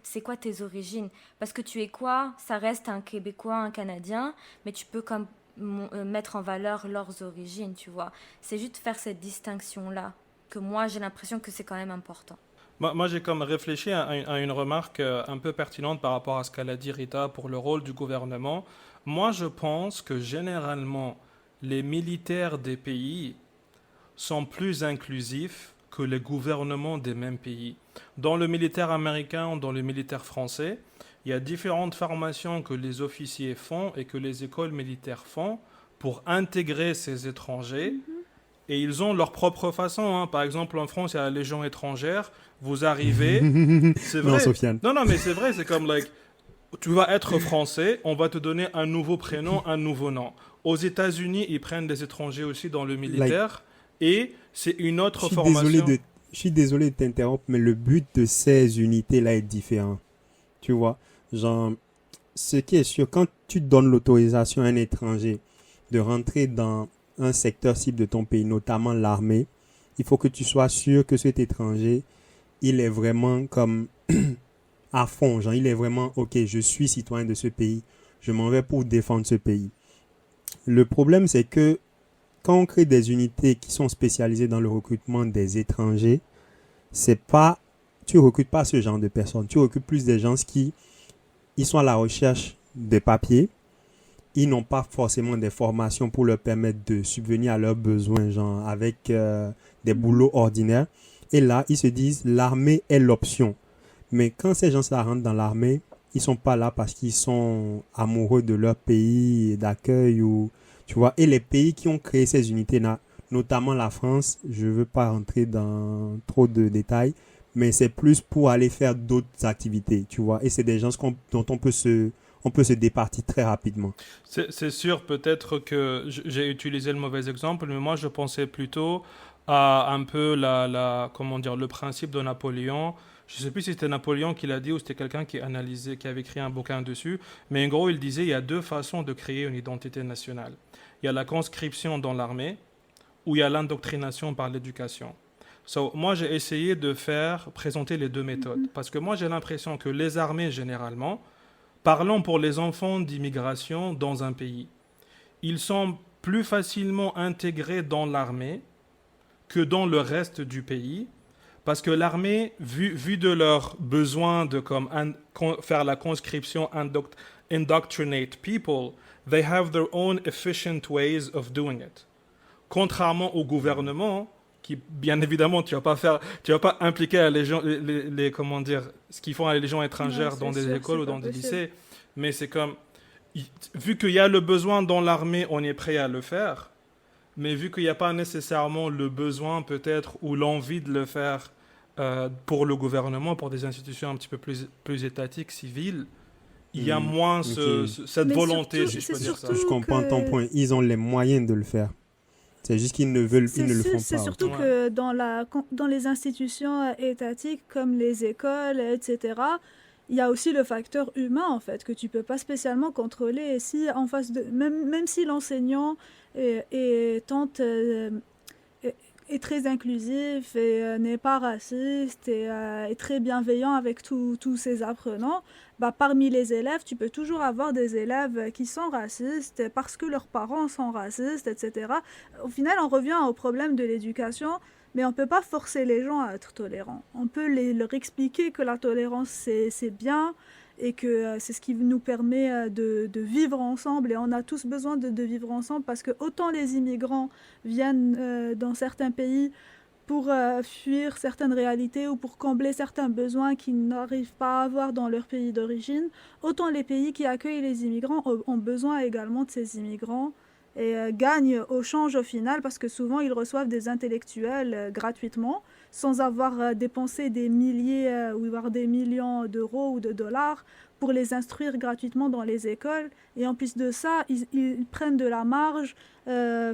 c'est quoi tes origines? Parce que tu es quoi? Ça reste un Québécois, un Canadien, mais tu peux comme mettre en valeur leurs origines, tu vois. C'est juste faire cette distinction-là, que moi j'ai l'impression que c'est quand même important. Moi, j'ai comme réfléchi à une remarque un peu pertinente par rapport à ce qu'elle a dit Rita pour le rôle du gouvernement. Moi, je pense que généralement, les militaires des pays sont plus inclusifs que les gouvernements des mêmes pays. Dans le militaire américain, dans le militaire français, il y a différentes formations que les officiers font et que les écoles militaires font pour intégrer ces étrangers. Et ils ont leur propre façon, hein. Par exemple, en France, il y a la Légion étrangère. Vous arrivez, c'est Non, vrai. Sofiane. Non, non, mais c'est vrai, c'est comme, like, tu vas être français, on va te donner un nouveau prénom, un nouveau nom. Aux États-Unis, ils prennent des étrangers aussi dans le Like, militaire. Et c'est une je autre suis désolé formation. je suis désolé de t'interrompre, mais le but de ces unités-là est différent. Tu vois, genre, ce qui est sûr, quand tu donnes l'autorisation à un étranger de rentrer dans un secteur cible de ton pays, notamment l'armée, il faut que tu sois sûr que cet étranger, il est vraiment comme à fond, genre, il est vraiment, ok, je suis citoyen de ce pays, je m'en vais pour défendre ce pays. Le problème, c'est que quand on crée des unités qui sont spécialisées dans le recrutement des étrangers, c'est pas, tu recrutes pas ce genre de personnes, tu recrutes plus des gens qui ils sont à la recherche des papiers, ils n'ont pas forcément des formations pour leur permettre de subvenir à leurs besoins, genre avec des boulots ordinaires. Et là, ils se disent l'armée est l'option. Mais quand ces gens-là rentrent dans l'armée, ils sont pas là parce qu'ils sont amoureux de leur pays d'accueil ou tu vois. Et les pays qui ont créé ces unités, notamment la France, je veux pas rentrer dans trop de détails, mais c'est plus pour aller faire d'autres activités, tu vois. Et c'est des gens dont on peut se départir très rapidement. C'est sûr, peut-être que j'ai utilisé le mauvais exemple, mais moi je pensais plutôt à un peu comment dire, le principe de Napoléon. Je ne sais plus si c'était Napoléon qui l'a dit ou c'était quelqu'un qui analysait, qui avait écrit un bouquin dessus. Mais en gros, il disait il y a deux façons de créer une identité nationale. Il y a la conscription dans l'armée ou il y a l'indoctrination par l'éducation. Moi, j'ai essayé de présenter les deux méthodes. Parce que moi, j'ai l'impression que les armées, généralement, parlons pour les enfants d'immigration dans un pays, ils sont plus facilement intégrés dans l'armée que dans le reste du pays. Parce que l'armée, vu de leur besoin de faire la conscription, indoctrinate people, they have their own efficient ways of doing it. Contrairement au gouvernement, qui, bien évidemment, tu vas pas impliquer la Légion, comment dire, ce qu'ils font à la Légion Non, étrangère dans c'est des sûr, écoles c'est ou pas dans des possible. lycées, mais c'est comme, vu qu'il y a le besoin dans l'armée, on est prêt à le faire, mais vu qu'il n'y a pas nécessairement le besoin peut-être ou l'envie de le faire pour le gouvernement, pour des institutions un petit peu plus étatiques, civiles, il y a moins Ok. cette Mais volonté, surtout, si je c'est peux dire ça. Je surtout comprends ton que point. Ils ont les moyens de le faire. C'est juste qu'ils ils ne le font c'est pas. surtout Ouais. que dans les institutions étatiques comme les écoles, etc., il y a aussi le facteur humain, en fait, que tu peux pas spécialement contrôler. Et si en face de, même si l'enseignant tente, est, est très inclusif et n'est pas raciste et est très bienveillant avec tous ses apprenants, bah, parmi les élèves, tu peux toujours avoir des élèves qui sont racistes parce que leurs parents sont racistes, etc. Au final, on revient au problème de l'éducation, mais on ne peut pas forcer les gens à être tolérants. On peut leur expliquer que la tolérance, c'est bien et que c'est ce qui nous permet de vivre ensemble. Et on a tous besoin de vivre ensemble parce que autant les immigrants viennent dans certains pays pour fuir certaines réalités ou pour combler certains besoins qu'ils n'arrivent pas à avoir dans leur pays d'origine, autant les pays qui accueillent les immigrants ont besoin également de ces immigrants et gagnent au change au final parce que souvent ils reçoivent des intellectuels gratuitement sans avoir dépensé des milliers ou voire des millions d'euros ou de dollars pour les instruire gratuitement dans les écoles. Et en plus de ça, ils prennent de la marge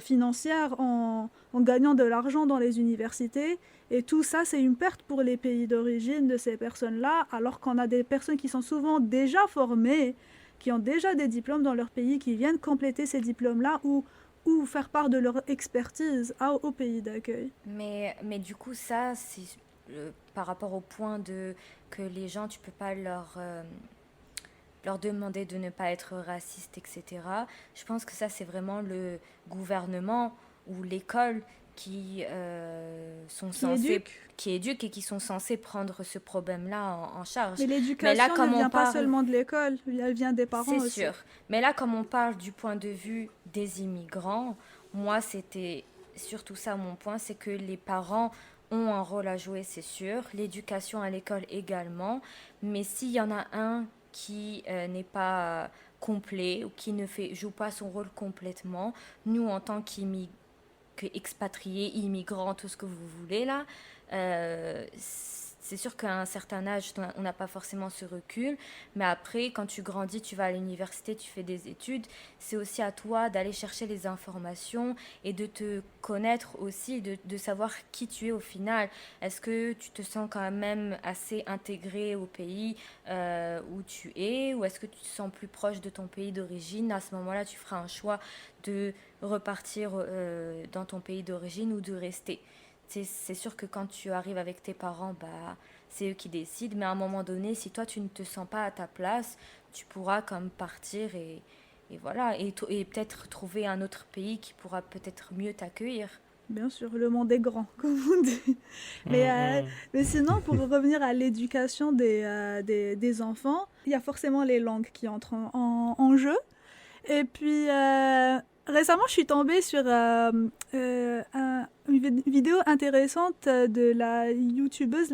financière en gagnant de l'argent dans les universités. Et tout ça, c'est une perte pour les pays d'origine de ces personnes-là, alors qu'on a des personnes qui sont souvent déjà formées, qui ont déjà des diplômes dans leur pays, qui viennent compléter ces diplômes-là ou faire part de leur expertise au pays d'accueil. Mais du coup, ça, c'est par rapport au point que les gens, tu peux pas leur demander de ne pas être raciste, etc. Je pense que ça, c'est vraiment le gouvernement ou l'école qui qui éduquent et qui sont censés prendre ce problème-là en charge. Mais l'éducation ne vient pas seulement de l'école, elle vient des parents aussi. C'est sûr. Mais là, comme on parle du point de vue des immigrants, moi, c'était surtout ça mon point, c'est que les parents ont un rôle à jouer, c'est sûr. L'éducation à l'école également. Mais s'il y en a un qui n'est pas complet ou qui ne joue pas son rôle complètement, nous, en tant qu'expatriés, immigrants, tout ce que vous voulez là, c'est sûr qu'à un certain âge, on n'a pas forcément ce recul, mais après, quand tu grandis, tu vas à l'université, tu fais des études, c'est aussi à toi d'aller chercher les informations et de te connaître aussi, de savoir qui tu es au final. Est-ce que tu te sens quand même assez intégré au pays où tu es, ou est-ce que tu te sens plus proche de ton pays d'origine? À ce moment-là, tu feras un choix de repartir dans ton pays d'origine ou de rester. C'est sûr que quand tu arrives avec tes parents, c'est eux qui décident. Mais à un moment donné, si toi, tu ne te sens pas à ta place, tu pourras comme partir et voilà. Et peut-être trouver un autre pays qui pourra peut-être mieux t'accueillir. Bien sûr, le monde est grand, comme on dit. Mais sinon, pour revenir à l'éducation des enfants, il y a forcément les langues qui entrent en jeu. Et puis, récemment, je suis tombée sur une vidéo intéressante de la youtubeuse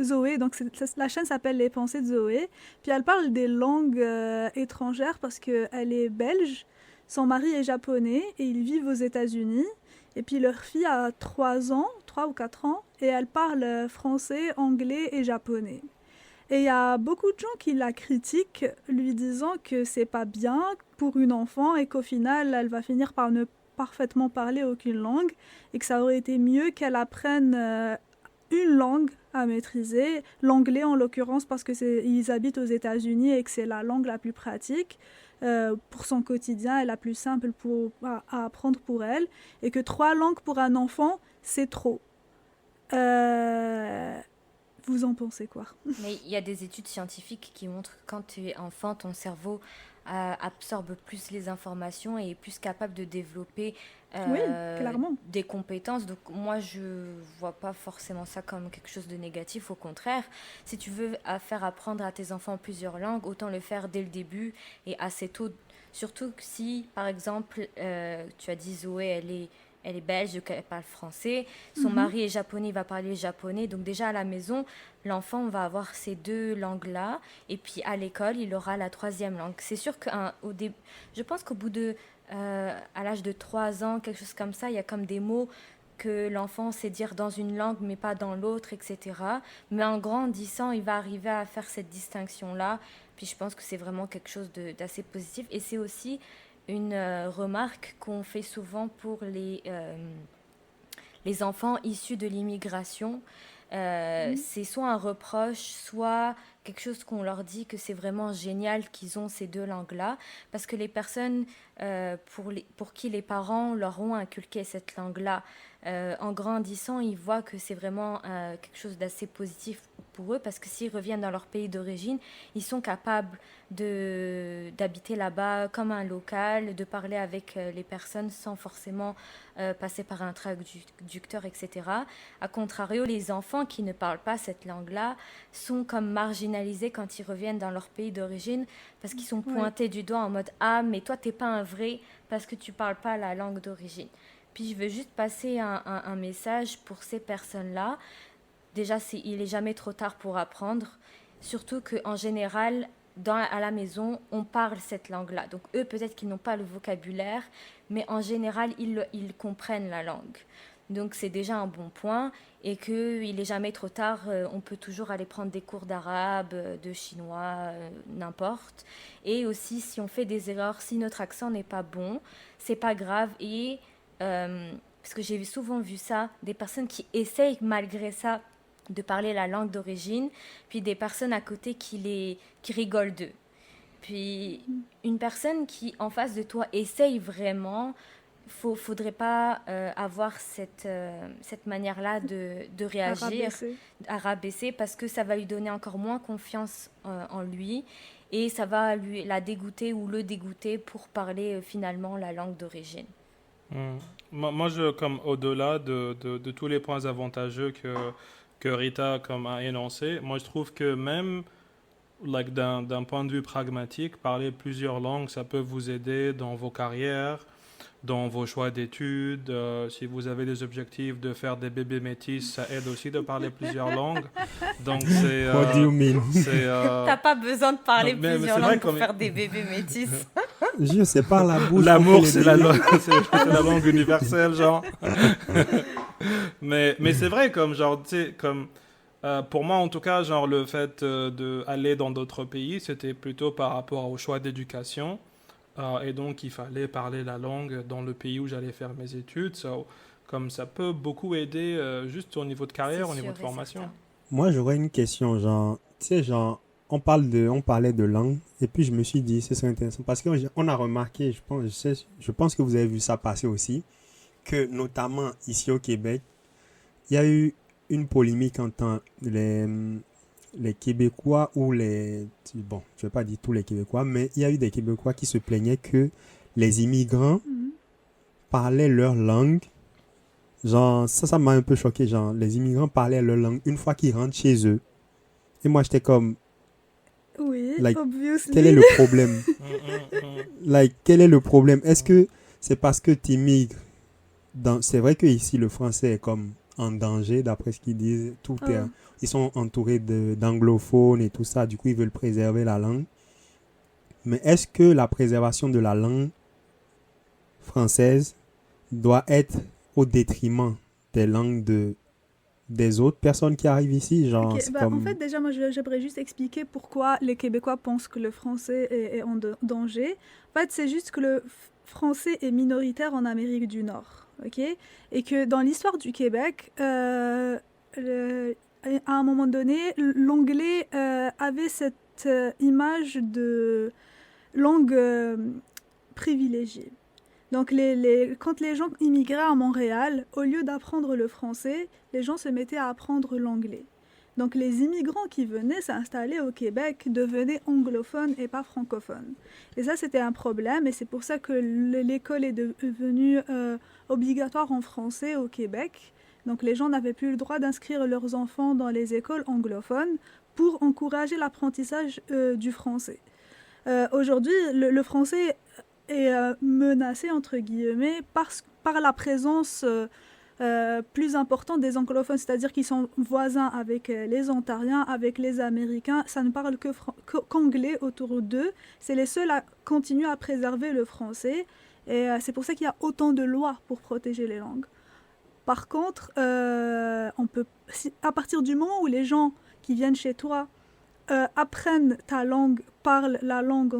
Zoé. Donc, la chaîne s'appelle Les Pensées de Zoé. Puis, elle parle des langues étrangères parce qu'elle est belge. Son mari est japonais et ils vivent aux États-Unis. Et puis, leur fille a 3 ans, 3 ou 4 ans, et elle parle français, anglais et japonais. Et il y a beaucoup de gens qui la critiquent, lui disant que c'est pas bien pour une enfant et qu'au final, elle va finir par ne parfaitement parler aucune langue et que ça aurait été mieux qu'elle apprenne une langue à maîtriser, l'anglais en l'occurrence parce qu'ils habitent aux États-Unis et que c'est la langue la plus pratique pour son quotidien et la plus simple à apprendre pour elle, et que 3 langues pour un enfant, c'est trop. Vous en pensez quoi? Mais il y a des études scientifiques qui montrent que quand tu es enfant, ton cerveau absorbe plus les informations et est plus capable de développer Oui, clairement. des compétences. Donc moi, je vois pas forcément ça comme quelque chose de négatif. Au contraire, si tu veux faire apprendre à tes enfants plusieurs langues, autant le faire dès le début et assez tôt. Surtout que si, par exemple, tu as dit Zoé, elle est belge, donc elle parle français. Son mari est japonais, il va parler japonais. Donc déjà à la maison, l'enfant va avoir ces 2 langues-là. Et puis à l'école, il aura la 3e langue. C'est sûr je pense qu'au bout à l'âge de 3 ans, quelque chose comme ça, il y a comme des mots que l'enfant sait dire dans une langue mais pas dans l'autre, etc. Mais en grandissant, il va arriver à faire cette distinction-là. Puis je pense que c'est vraiment quelque chose d'assez positif. Et c'est aussi une remarque qu'on fait souvent pour les enfants issus de l'immigration. C'est soit un reproche, soit quelque chose qu'on leur dit que c'est vraiment génial qu'ils ont ces 2 langues-là, parce que les personnes pour qui les parents leur ont inculqué cette langue-là, en grandissant, ils voient que c'est vraiment quelque chose d'assez positif pour eux, parce que s'ils reviennent dans leur pays d'origine, ils sont capables d'habiter là-bas comme un local, de parler avec les personnes sans forcément passer par un traducteur, etc. A contrario, les enfants qui ne parlent pas cette langue-là sont comme marginalisés quand ils reviennent dans leur pays d'origine, parce qu'ils sont pointés du doigt en mode « Ah, mais toi, t'es pas un vrai parce que tu parles pas la langue d'origine ». Puis je veux juste passer un message pour ces personnes-là. Déjà, il n'est jamais trop tard pour apprendre, surtout qu'en général, à la maison, on parle cette langue-là. Donc eux, peut-être qu'ils n'ont pas le vocabulaire, mais en général, ils comprennent la langue. Donc c'est déjà un bon point et qu'il n'est jamais trop tard, on peut toujours aller prendre des cours d'arabe, de chinois, n'importe. Et aussi si on fait des erreurs, si notre accent n'est pas bon, c'est pas grave. Et parce que j'ai souvent vu ça, des personnes qui essayent malgré ça de parler la langue d'origine, puis des personnes à côté qui rigolent d'eux. Puis une personne qui en face de toi essaye vraiment, faudrait pas avoir cette manière-là de réagir, à rabaisser, parce que ça va lui donner encore moins confiance en lui et ça va la dégoûter ou le dégoûter pour parler finalement la langue d'origine. Moi, comme au-delà de tous les points avantageux que Rita comme a énoncé, moi je trouve que même d'un point de vue pragmatique, parler plusieurs langues, ça peut vous aider dans vos carrières, dans vos choix d'études. Si vous avez des objectifs de faire des bébés métis, ça aide aussi de parler plusieurs langues. Donc c'est... What do you mean? T'as pas besoin de parler plusieurs langues pour faire des bébés métis. Je sais pas la bouche. L'amour, c'est la langue universelle, genre. mais c'est vrai, comme genre, tu sais, comme... pour moi, en tout cas, genre, le fait d'aller dans d'autres pays, c'était plutôt par rapport au choix d'éducation. Et donc, il fallait parler la langue dans le pays où j'allais faire mes études. Comme ça peut beaucoup aider juste au niveau de carrière, au niveau de formation. Certain. Moi, j'aurais une question, genre, tu sais, genre, on parlait de langue, et puis je me suis dit, c'est intéressant, parce qu'on a remarqué, je pense que vous avez vu ça passer aussi, que notamment ici au Québec, il y a eu une polémique entre les Québécois ou bon, je vais pas dire tous les Québécois, mais il y a eu des Québécois qui se plaignaient que les immigrants parlaient leur langue. Genre, ça m'a un peu choqué. Genre, les immigrants parlaient leur langue une fois qu'ils rentrent chez eux. Et moi, j'étais comme, Oui, like, obviously. quel est le problème? Quel est le problème? Est-ce que c'est parce que tu immigres c'est vrai que ici le français est comme en danger, d'après ce qu'ils disent. Ils sont entourés d'anglophones et tout ça. Du coup, ils veulent préserver la langue. Mais est-ce que la préservation de la langue française doit être au détriment des langues des autres personnes qui arrivent ici, genre, Ok, en fait, déjà, moi, j'aimerais juste expliquer pourquoi les Québécois pensent que le français est en danger. En fait, c'est juste que le français est minoritaire en Amérique du Nord, ok? Et que dans l'histoire du Québec, à un moment donné, l'anglais avait cette image de langue privilégiée. Donc, quand les gens immigraient à Montréal, au lieu d'apprendre le français, les gens se mettaient à apprendre l'anglais. Donc, les immigrants qui venaient s'installer au Québec devenaient anglophones et pas francophones. Et ça, c'était un problème, et c'est pour ça que l'école est devenue obligatoire en français au Québec. Donc, les gens n'avaient plus le droit d'inscrire leurs enfants dans les écoles anglophones pour encourager l'apprentissage du français. Aujourd'hui, le français est menacé, entre guillemets, par la présence plus importante des anglophones, c'est-à-dire qu'ils sont voisins avec les Ontariens, avec les Américains. Ça ne parle qu'anglais autour d'eux. C'est les seuls à continuer à préserver le français. Et c'est pour ça qu'il y a autant de lois pour protéger les langues. Par contre, à partir du moment où les gens qui viennent chez toi apprennent ta langue, parlent la langue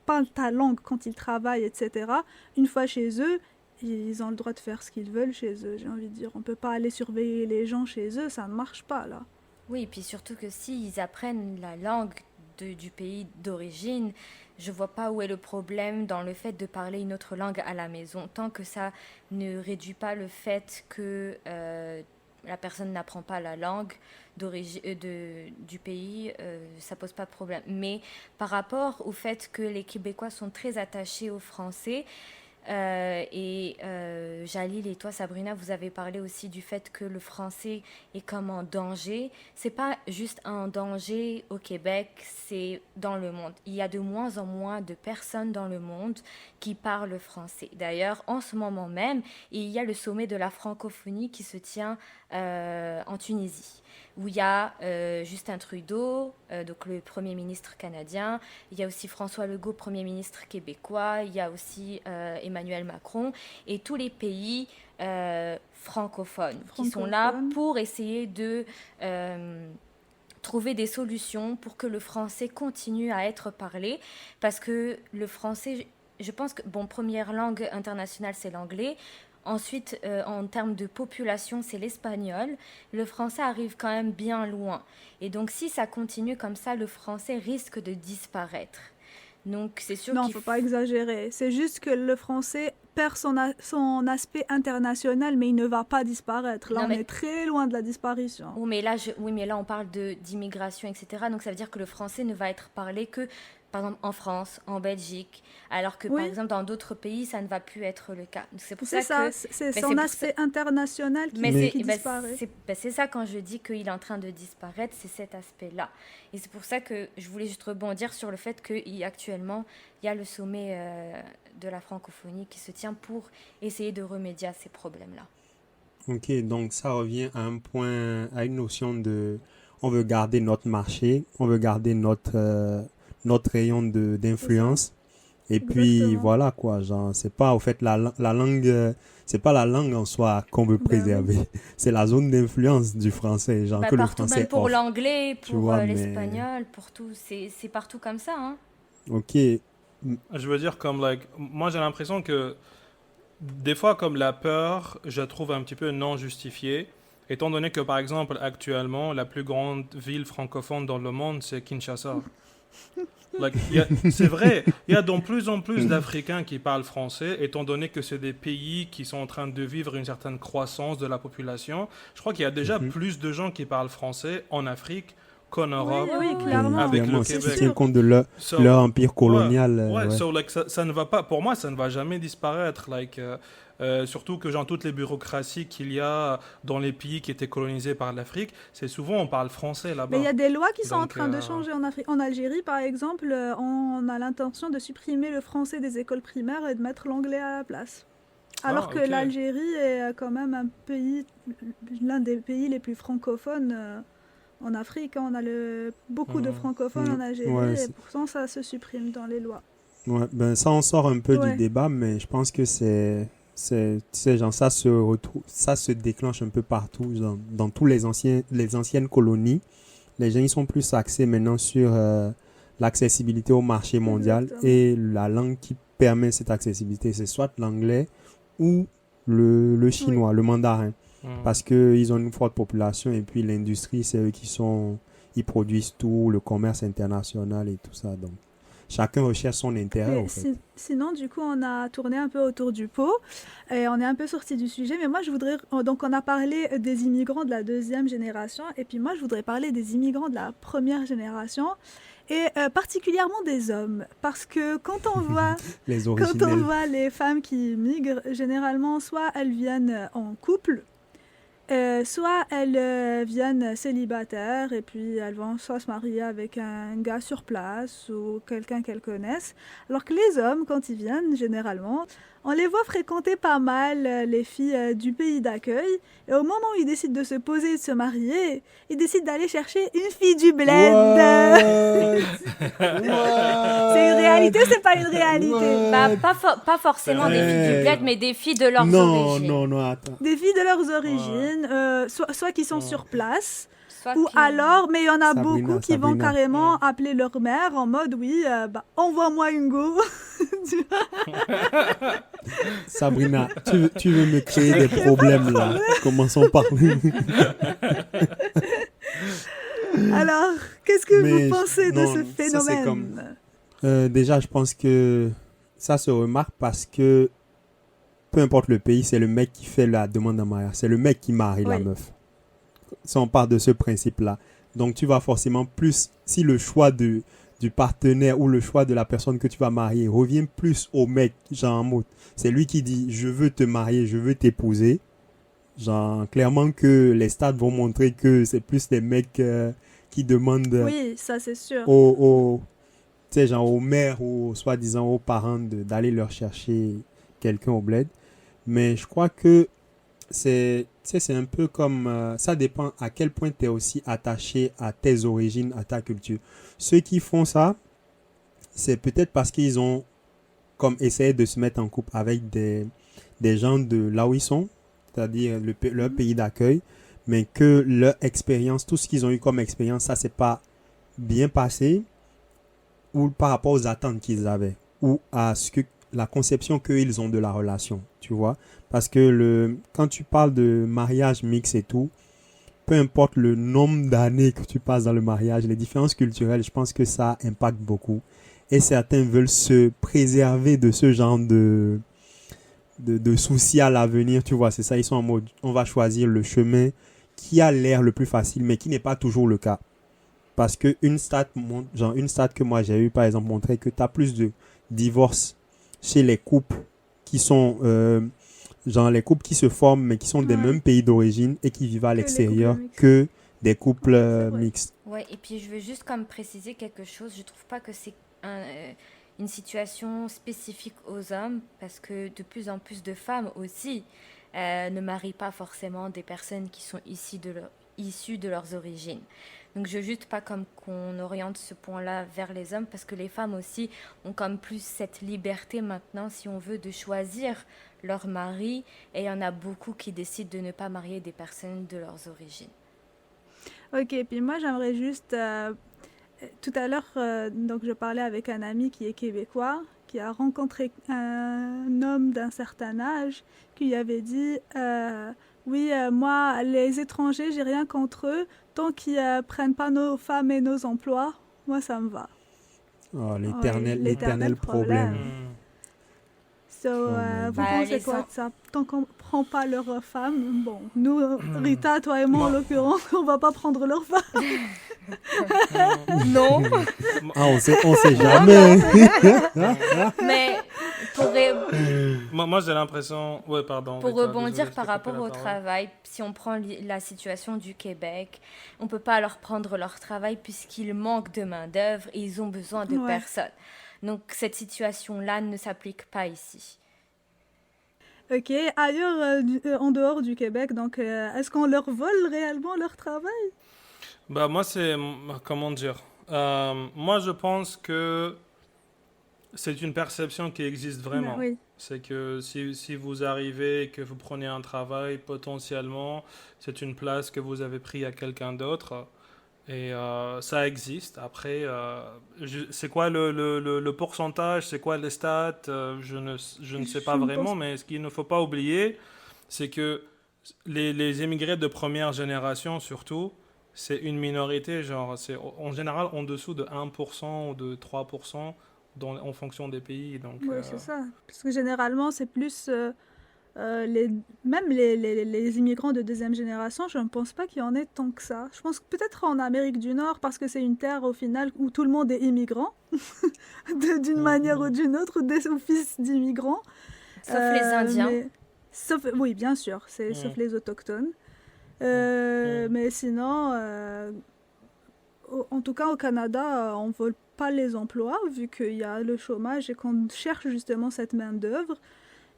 parlent ta langue quand ils travaillent, etc. Une fois chez eux, ils ont le droit de faire ce qu'ils veulent chez eux, j'ai envie de dire. On ne peut pas aller surveiller les gens chez eux, ça ne marche pas, là. Oui, et puis surtout que s'ils apprennent la langue du pays d'origine, je vois pas où est le problème dans le fait de parler une autre langue à la maison, tant que ça ne réduit pas le fait que la personne n'apprend pas la langue du pays, ça pose pas de problème. Mais par rapport au fait que les Québécois sont très attachés au français, Jalil et toi, Sabrina, vous avez parlé aussi du fait que le français est comme en danger. C'est pas juste un danger au Québec, c'est dans le monde. Il y a de moins en moins de personnes dans le monde qui parlent français. D'ailleurs, en ce moment même, il y a le sommet de la francophonie qui se tient en Tunisie. où il y a Justin Trudeau, donc le Premier ministre canadien, il y a aussi François Legault, Premier ministre québécois, il y a aussi Emmanuel Macron, et tous les pays francophones qui sont là pour essayer de trouver des solutions pour que le français continue à être parlé, parce que le français, je pense que, bon, première langue internationale, c'est l'anglais. Ensuite, en termes de population, c'est l'espagnol. Le français arrive quand même bien loin. Et donc, si ça continue comme ça, le français risque de disparaître. Donc, c'est sûr Non, il ne faut pas exagérer. C'est juste que le français perd son aspect international, mais il ne va pas disparaître. Là, on est très loin de la disparition. Oui, mais là, on parle d'immigration, etc. Donc, ça veut dire que le français ne va être parlé que, par exemple, en France, en Belgique, alors que, par exemple, dans d'autres pays, ça ne va plus être le cas. Donc, c'est pour ça que... C'est son aspect international qui disparaît. C'est ça, quand je dis qu'il est en train de disparaître, c'est cet aspect-là. Et c'est pour ça que je voulais juste rebondir sur le fait qu'actuellement, il y a le sommet de la francophonie qui se tient pour essayer de remédier à ces problèmes-là. Ok, donc ça revient à un point, à une notion de... On veut garder notre marché, on veut garder notre rayon d'influence. Et puis voilà quoi, genre c'est pas au fait la langue, c'est pas la langue en soi qu'on veut préserver, c'est la zone d'influence du français, genre que le français même pour offre. l'anglais, pour l'espagnol, pour tout, c'est partout comme ça, hein. Ok. Je veux dire moi j'ai l'impression que des fois comme la peur, je la trouve un petit peu non justifiée, étant donné que par exemple actuellement la plus grande ville francophone dans le monde c'est Kinshasa. C'est vrai, il y a de plus en plus d'Africains qui parlent français, étant donné que c'est des pays qui sont en train de vivre une certaine croissance de la population. Je crois qu'il y a déjà plus de gens qui parlent français en Afrique qu'en Europe, oui, clairement. avec le Si Québec. tu tiens compte de leur empire colonial. Ça ne va pas, pour moi, ça ne va jamais disparaître. Surtout que toutes les bureaucraties qu'il y a dans les pays qui étaient colonisés par l'Afrique, c'est souvent on parle français là-bas. Mais il y a des lois qui sont en train de changer en Afrique. En Algérie, par exemple, on a l'intention de supprimer le français des écoles primaires et de mettre l'anglais à la place. Alors que l'Algérie est quand même l'un des pays les plus francophones en Afrique. On a beaucoup de francophones en Algérie et pourtant ça se supprime dans les lois. Ouais, ça on sort un peu du débat, mais je pense que ça se déclenche un peu partout, dans tous les anciennes colonies. Les gens ils sont plus axés maintenant sur l'accessibilité au marché mondial. Exactement. Et la langue qui permet cette accessibilité, c'est soit l'anglais ou le chinois, le mandarin. Parce qu'ils ont une forte population et puis l'industrie, c'est eux ils produisent tout, le commerce international et tout ça. Donc, chacun recherche son intérêt, en fait. Sinon, du coup, on a tourné un peu autour du pot et on est un peu sorti du sujet. Mais moi, je voudrais... Donc, on a parlé des immigrants de la deuxième génération et puis moi, je voudrais parler des immigrants de la première génération et particulièrement des hommes. Parce que quand on voit les femmes qui migrent, généralement, soit elles viennent en couple, soit elles viennent célibataires et puis elles vont soit se marier avec un gars sur place ou quelqu'un qu'elles connaissent. Alors que les hommes, quand ils viennent, généralement, on les voit fréquenter pas mal les filles du pays d'accueil. Et au moment où ils décident de se poser et de se marier, ils décident d'aller chercher une fille du bled. C'est une réalité ou c'est pas une réalité? Pas forcément des filles du bled, mais des filles de leurs origines. Non, attends. Des filles de leurs origines, soit qui sont sur place, ou alors, mais il y en a beaucoup qui vont carrément appeler leur mère en mode, envoie-moi une go. Sabrina, tu veux me créer des problèmes là. Commençons par lui. Alors, qu'est-ce que vous pensez de ce phénomène? Déjà, je pense que ça se remarque parce que peu importe le pays, c'est le mec qui fait la demande en mariage. C'est le mec qui marie la meuf. Si on part de ce principe-là. Donc, tu vas forcément plus... Si le choix du partenaire ou le choix de la personne que tu vas marier revient plus au mec, genre en mode, c'est lui qui dit « Je veux te marier, je veux t'épouser », genre, clairement que les stats vont montrer que c'est plus les mecs qui demandent... Oui, ça c'est sûr. Tu sais, genre aux mères ou soi-disant aux parents d'aller leur chercher quelqu'un au bled. Mais je crois que c'est sais, c'est un peu comme... ça dépend à quel point tu es aussi attaché à tes origines, à ta culture. Ceux qui font ça, c'est peut-être parce qu'ils ont comme essayé de se mettre en couple avec des gens de là où ils sont, c'est-à-dire leur pays d'accueil, mais que leur expérience, tout ce qu'ils ont eu comme expérience, ça s'est pas bien passé, ou par rapport aux attentes qu'ils avaient, ou à la conception qu'ils ont de la relation, tu vois. Parce que quand tu parles de mariage mix et tout, peu importe le nombre d'années que tu passes dans le mariage, les différences culturelles, je pense que ça impacte beaucoup. Et certains veulent se préserver de ce genre de soucis à l'avenir, tu vois. C'est ça, ils sont en mode, on va choisir le chemin qui a l'air le plus facile, mais qui n'est pas toujours le cas. Parce que une stat que moi j'ai eu, par exemple, montrait que tu as plus de divorces chez les couples qui sont, les couples qui se forment, mais qui sont des mêmes pays d'origine et qui vivent à l'extérieur que des couples mixtes. Ouais, et puis je veux juste comme préciser quelque chose. Je trouve pas que c'est une situation spécifique aux hommes, parce que de plus en plus de femmes aussi ne marient pas forcément des personnes qui sont issues de leurs origines. Donc je veux juste pas comme qu'on oriente ce point-là vers les hommes, parce que les femmes aussi ont comme plus cette liberté maintenant, si on veut, de choisir leur mari, et il y en a beaucoup qui décident de ne pas marier des personnes de leurs origines. Ok, puis moi j'aimerais juste... tout à l'heure, donc je parlais avec un ami qui est québécois, qui a rencontré un homme d'un certain âge, qui lui avait dit oui, moi, les étrangers, j'ai rien contre eux, tant qu'ils prennent pas nos femmes et nos emplois, moi ça me va. Oh, l'éternel problème. Vous pensez quoi de ça? Tant qu'on ne prend pas leurs femmes, bon, nous, Rita, toi et moi en l'occurrence, on va pas prendre leurs femmes. Non. On sait jamais. Mais moi j'ai l'impression... Ouais, pardon. Pour Rita, rebondir désolé, par rapport au travail, si on prend la situation du Québec, on ne peut pas leur prendre leur travail puisqu'ils manquent de main-d'œuvre et ils ont besoin de personnes. Donc cette situation-là ne s'applique pas ici. Ok, ailleurs, en dehors du Québec, donc est-ce qu'on leur vole réellement leur travail? Bah moi c'est... Comment dire moi je pense que c'est une perception qui existe vraiment. Oui. C'est que si vous arrivez et que vous prenez un travail, potentiellement, c'est une place que vous avez pris à quelqu'un d'autre. Et ça existe. Après, c'est quoi le pourcentage, c'est quoi les stats, je ne sais pas vraiment, mais ce qu'il ne faut pas oublier, c'est que les immigrés de première génération, surtout, c'est une minorité, genre, c'est en général en dessous de 1% ou de 3% en fonction des pays. Donc, oui, c'est ça. Parce que généralement, c'est plus... même les immigrants de deuxième génération, je ne pense pas qu'il y en ait tant que ça. Je pense que peut-être en Amérique du Nord, parce que c'est une terre au final où tout le monde est immigrant, d'une manière ou d'une autre, ou des fils d'immigrants. Sauf les Indiens. Oui, bien sûr, sauf les autochtones. Mais sinon, en tout cas au Canada, on ne vole pas les emplois, vu qu'il y a le chômage et qu'on cherche justement cette main-d'œuvre.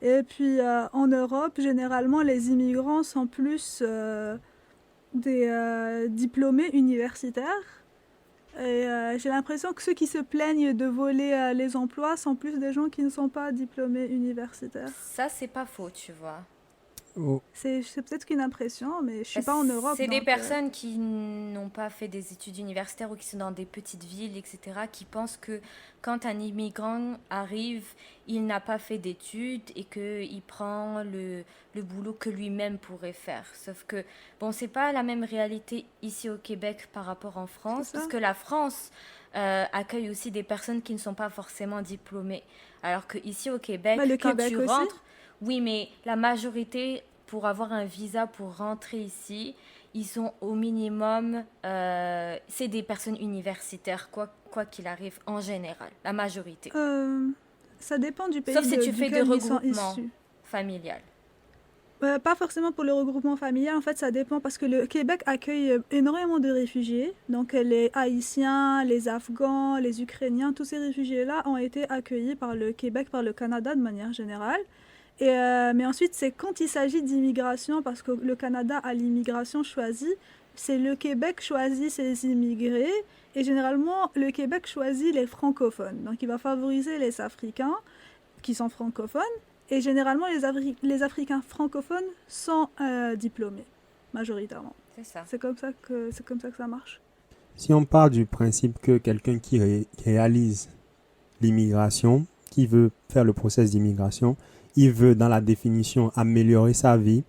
Et puis en Europe, généralement, les immigrants sont plus des diplômés universitaires. Et j'ai l'impression que ceux qui se plaignent de voler les emplois sont plus des gens qui ne sont pas diplômés universitaires. Ça, c'est pas faux, tu vois. Oh. C'est peut-être qu'une impression, mais je ne suis pas en Europe. C'est des personnes qui n'ont pas fait des études universitaires ou qui sont dans des petites villes, etc., qui pensent que quand un immigrant arrive, il n'a pas fait d'études et qu'il prend le boulot que lui-même pourrait faire. Sauf que, bon, c'est pas la même réalité ici au Québec par rapport en France, parce que la France accueille aussi des personnes qui ne sont pas forcément diplômées. Alors qu'ici au Québec, quand tu rentres... Oui, mais la majorité, pour avoir un visa pour rentrer ici, ils sont au minimum... c'est des personnes universitaires, quoi qu'il arrive, en général, la majorité. Ça dépend du pays. Sauf si tu fais des regroupements familiales. Pas forcément pour le regroupement familial, en fait ça dépend parce que le Québec accueille énormément de réfugiés, donc les Haïtiens, les Afghans, les Ukrainiens, tous ces réfugiés-là ont été accueillis par le Québec, par le Canada de manière générale. Mais ensuite, c'est quand il s'agit d'immigration, parce que le Canada a l'immigration choisie, c'est le Québec choisit ses immigrés, et généralement, le Québec choisit les francophones. Donc, il va favoriser les Africains qui sont francophones, et généralement, les Africains francophones sont diplômés, majoritairement. C'est ça. C'est comme ça que ça marche. Si on part du principe que quelqu'un qui réalise l'immigration, qui veut faire le process d'immigration, il veut, dans la définition, améliorer sa vie,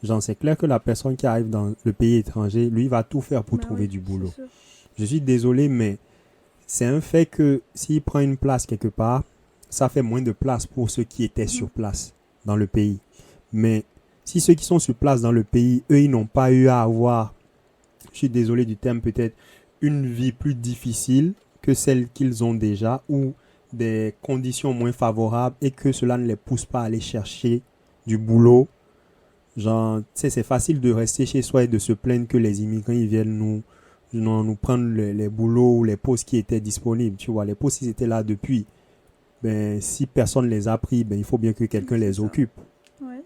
genre, c'est clair que la personne qui arrive dans le pays étranger, lui, va tout faire pour trouver du boulot. Je suis désolé, mais c'est un fait que s'il prend une place quelque part, ça fait moins de place pour ceux qui étaient sur place dans le pays. Mais si ceux qui sont sur place dans le pays, eux, ils n'ont pas eu à avoir, je suis désolé du terme, peut-être une vie plus difficile que celle qu'ils ont déjà, ou des conditions moins favorables, et que cela ne les pousse pas à aller chercher du boulot. Genre, tu sais, c'est facile de rester chez soi et de se plaindre que les immigrants, ils viennent nous prendre les boulots ou les postes qui étaient disponibles. Tu vois, les postes, ils étaient là depuis. Ben, si personne les a pris, ben, il faut bien que quelqu'un les occupe. Ouais.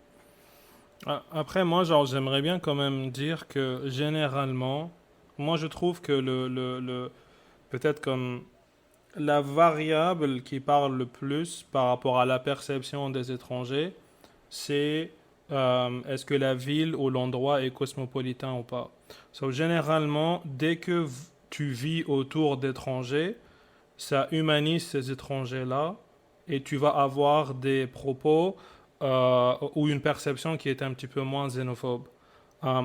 Après, moi, genre, j'aimerais bien quand même dire que généralement, moi, je trouve que peut-être comme la variable qui parle le plus par rapport à la perception des étrangers, c'est est-ce que la ville ou l'endroit est cosmopolitain ou pas. So, généralement, dès que tu vis autour d'étrangers, ça humanise ces étrangers-là et tu vas avoir des propos ou une perception qui est un petit peu moins xénophobe.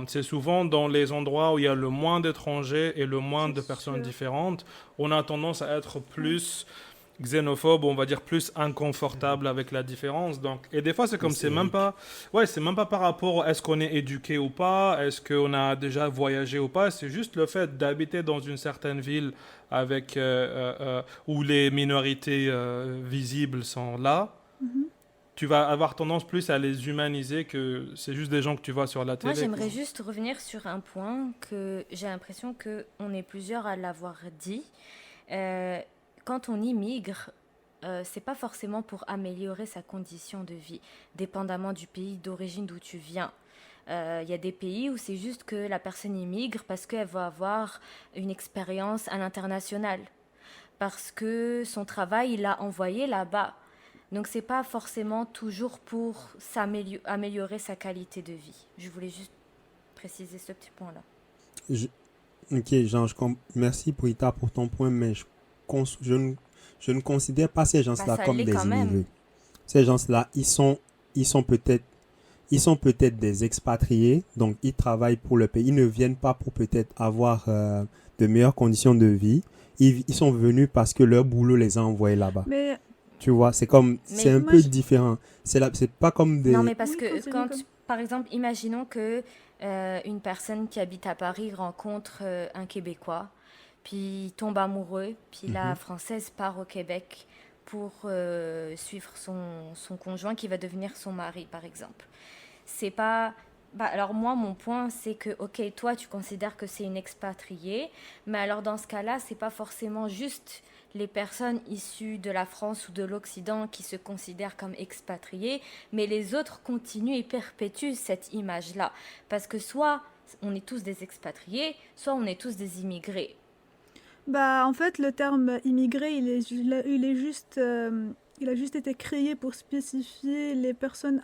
C'est souvent dans les endroits où il y a le moins d'étrangers et le moins de personnes différentes, on a tendance à être plus xénophobe, on va dire plus inconfortable avec la différence. Donc, et des fois, c'est comme c'est même pas par rapport à est-ce qu'on est éduqué ou pas, est-ce qu'on a déjà voyagé ou pas, c'est juste le fait d'habiter dans une certaine ville avec où les minorités visibles sont là. Tu vas avoir tendance plus à les humaniser que c'est juste des gens que tu vois sur la télé. Moi, j'aimerais juste revenir sur un point que j'ai l'impression qu'on est plusieurs à l'avoir dit. Quand on immigre, c'est pas forcément pour améliorer sa condition de vie, dépendamment du pays d'origine d'où tu viens. Il y a des pays où c'est juste que la personne immigre parce qu'elle va avoir une expérience à l'international, parce que son travail, il l'a envoyé là-bas. Donc, c'est pas forcément toujours pour améliorer sa qualité de vie. Je voulais juste préciser ce petit point-là. Ok, Jean, merci Brita pour ton point, mais je ne considère pas ces gens-là comme des immigrés. Ces gens-là, ils sont peut-être des expatriés, donc ils travaillent pour le pays. Ils ne viennent pas pour peut-être avoir de meilleures conditions de vie. Ils sont venus parce que leur boulot les a envoyés là-bas. Mais tu vois, c'est un peu différent. C'est pas comme des... Non, mais parce que par exemple, imaginons que une personne qui habite à Paris rencontre un Québécois, puis tombe amoureux, puis la Française part au Québec pour suivre son conjoint qui va devenir son mari, par exemple. C'est pas... alors moi, mon point, c'est que, ok, toi, tu considères que c'est une expatriée, mais alors dans ce cas-là, c'est pas forcément juste les personnes issues de la France ou de l'Occident qui se considèrent comme expatriées, mais les autres continuent et perpétuent cette image-là. Parce que soit on est tous des expatriés, soit on est tous des immigrés. En fait, le terme immigré, il a juste été créé pour spécifier les personnes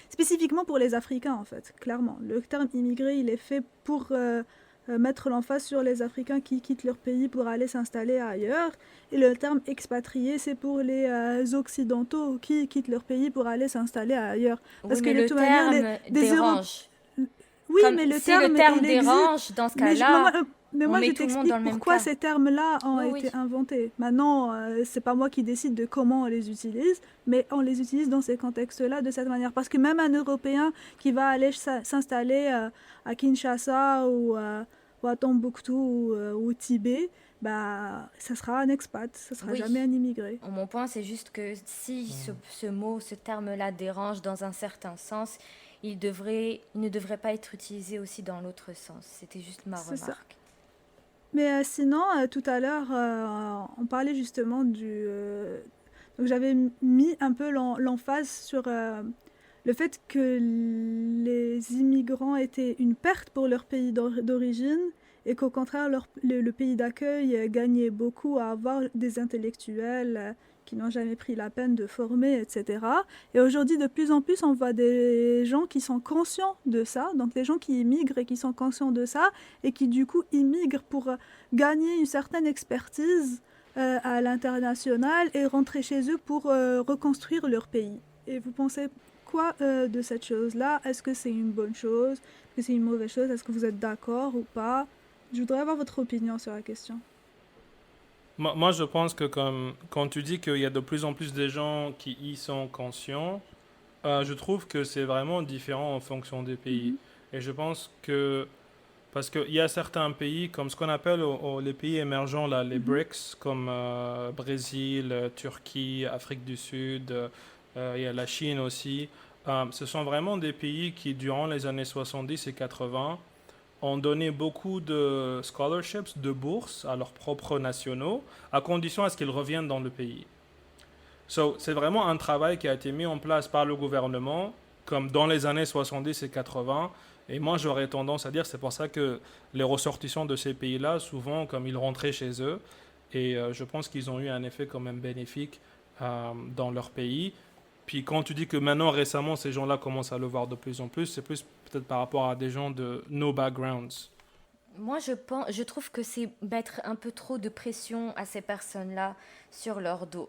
spécifiquement pour les Africains, en fait, clairement. Le terme immigré, il est fait pour mettre l'emphase sur les Africains qui quittent leur pays pour aller s'installer ailleurs. Et le terme expatrié, c'est pour les Occidentaux qui quittent leur pays pour aller s'installer ailleurs. Parce que de toute manière, dérange. Oui, mais le terme dérange, dans ce cas-là... Mais moi, je t'explique pourquoi ces termes-là ont été inventés. Maintenant, c'est pas moi qui décide de comment on les utilise, mais on les utilise dans ces contextes-là de cette manière. Parce que même un Européen qui va aller s'installer à Kinshasa ou à Tombouctou ou au Tibet, ça sera un expat, ça sera jamais un immigré. Mon point, c'est juste que si ce terme-là dérange dans un certain sens, il ne devrait pas être utilisé aussi dans l'autre sens. C'était juste ma remarque. Ça. Mais sinon, tout à l'heure, on parlait justement Donc j'avais mis un peu l'emphase sur le fait que les immigrants étaient une perte pour leur pays d'origine et qu'au contraire, le pays d'accueil gagnait beaucoup à avoir des intellectuels qui n'ont jamais pris la peine de former, etc. Et aujourd'hui, de plus en plus, on voit des gens qui sont conscients de ça, donc des gens qui immigrent et qui sont conscients de ça, et qui du coup immigrent pour gagner une certaine expertise à l'international et rentrer chez eux pour reconstruire leur pays. Et vous pensez quoi de cette chose-là? Est-ce que c'est une bonne chose? Est-ce que c'est une mauvaise chose? Est-ce que vous êtes d'accord ou pas? Je voudrais avoir votre opinion sur la question. Moi, je pense que quand tu dis qu'il y a de plus en plus de gens qui y sont conscients, je trouve que c'est vraiment différent en fonction des pays. Et je pense que, parce qu'il y a certains pays, comme ce qu'on appelle les pays émergents, là, les BRICS, comme Brésil, Turquie, Afrique du Sud, il y a la Chine aussi. Ce sont vraiment des pays qui, durant les années 70 et 80, ont donné beaucoup de scholarships, de bourses à leurs propres nationaux, à condition à ce qu'ils reviennent dans le pays. C'est vraiment un travail qui a été mis en place par le gouvernement, comme dans les années 70 et 80. Et moi, j'aurais tendance à dire, c'est pour ça que les ressortissants de ces pays-là, souvent, comme ils rentraient chez eux, et je pense qu'ils ont eu un effet quand même bénéfique dans leur pays. Puis quand tu dis que maintenant, récemment, ces gens-là commencent à le voir de plus en plus, c'est plus peut-être par rapport à des gens de no backgrounds. Moi, je trouve que c'est mettre un peu trop de pression à ces personnes-là sur leur dos.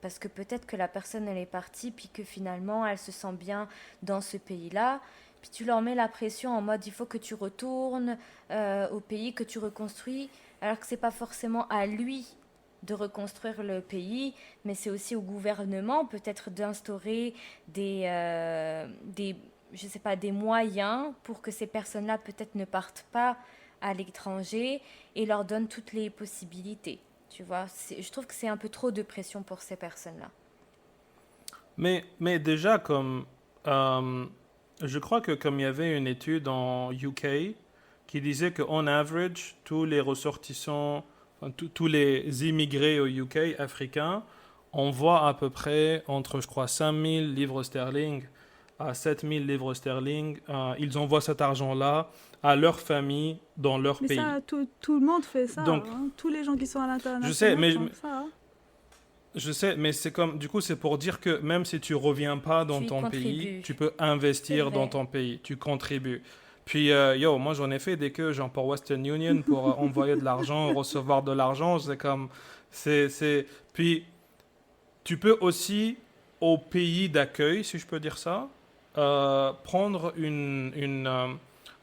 Parce que peut-être que la personne, elle est partie, puis que finalement, elle se sent bien dans ce pays-là. Puis tu leur mets la pression en mode, il faut que tu retournes au pays, que tu reconstruis, alors que c'est pas forcément à lui de reconstruire le pays, mais c'est aussi au gouvernement peut-être d'instaurer je sais pas, des moyens pour que ces personnes-là peut-être ne partent pas à l'étranger et leur donnent toutes les possibilités. Tu vois, je trouve que c'est un peu trop de pression pour ces personnes-là. Mais déjà, je crois que comme il y avait une étude en UK qui disait qu'en average, tous les ressortissants, tous les immigrés au UK africains, on voit à peu près entre, je crois, 5 000 livres sterling à 7 000 livres sterling. Ils envoient cet argent-là à leur famille dans leur pays. Mais ça, tout le monde fait ça. Donc, tous les gens qui sont à l'international font ça. Je sais, mais c'est comme, du coup, c'est pour dire que même si tu reviens pas dans ton pays, tu peux investir dans ton pays. Tu contribues. Puis, moi, j'en ai fait des queues, genre pour Western Union, pour envoyer de l'argent, recevoir de l'argent. C'est comme, Puis, tu peux aussi, au pays d'accueil, si je peux dire ça, prendre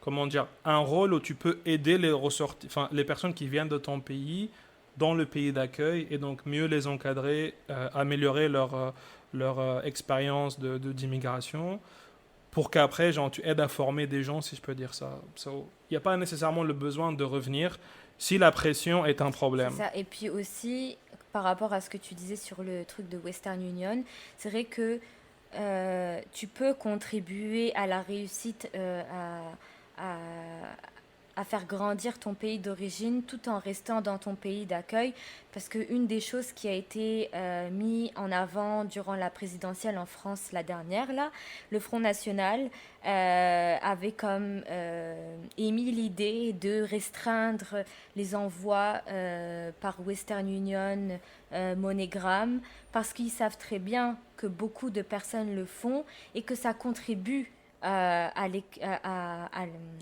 comment dire, un rôle où tu peux aider les personnes qui viennent de ton pays dans le pays d'accueil et donc mieux les encadrer, améliorer leur expérience d'immigration pour qu'après, genre, tu aides à former des gens, si je peux dire ça. Il n'y a pas nécessairement le besoin de revenir si la pression est un problème. C'est ça. Et puis aussi, par rapport à ce que tu disais sur le truc de Western Union, c'est vrai que tu peux contribuer à la réussite, à faire grandir ton pays d'origine tout en restant dans ton pays d'accueil. Parce qu'une des choses qui a été mise en avant durant la présidentielle en France la dernière, là, le Front National avait comme émis l'idée de restreindre les envois par Western Union, MoneyGram, parce qu'ils savent très bien que beaucoup de personnes le font et que ça contribue à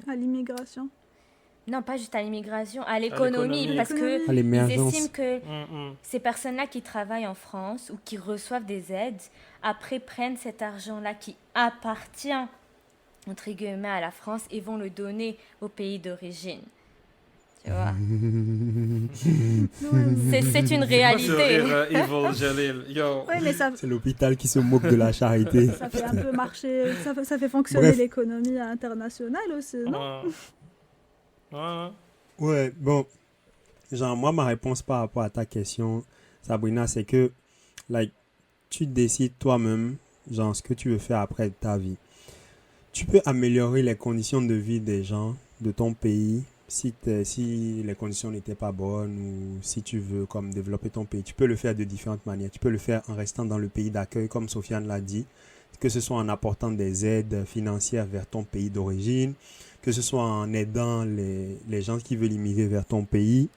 l'immigration. Non, pas juste à l'immigration, à l'économie, parce qu'ils estiment que ces personnes-là qui travaillent en France ou qui reçoivent des aides, après prennent cet argent-là qui appartient, entre guillemets, à la France et vont le donner au pays d'origine. Tu vois? C'est une réalité. Ouais, mais c'est l'hôpital qui se moque de la charité. Ça fait un peu marcher, ça fait fonctionner l'économie internationale aussi, non? Ouais, bon, genre moi ma réponse par rapport à ta question, Sabrina, c'est que tu décides toi-même genre ce que tu veux faire après ta vie. Tu peux améliorer les conditions de vie des gens de ton pays si les conditions n'étaient pas bonnes ou si tu veux comme développer ton pays, tu peux le faire de différentes manières. Tu peux le faire en restant dans le pays d'accueil, comme Sofiane l'a dit, que ce soit en apportant des aides financières vers ton pays d'origine, que ce soit en aidant les gens qui veulent immigrer vers ton pays.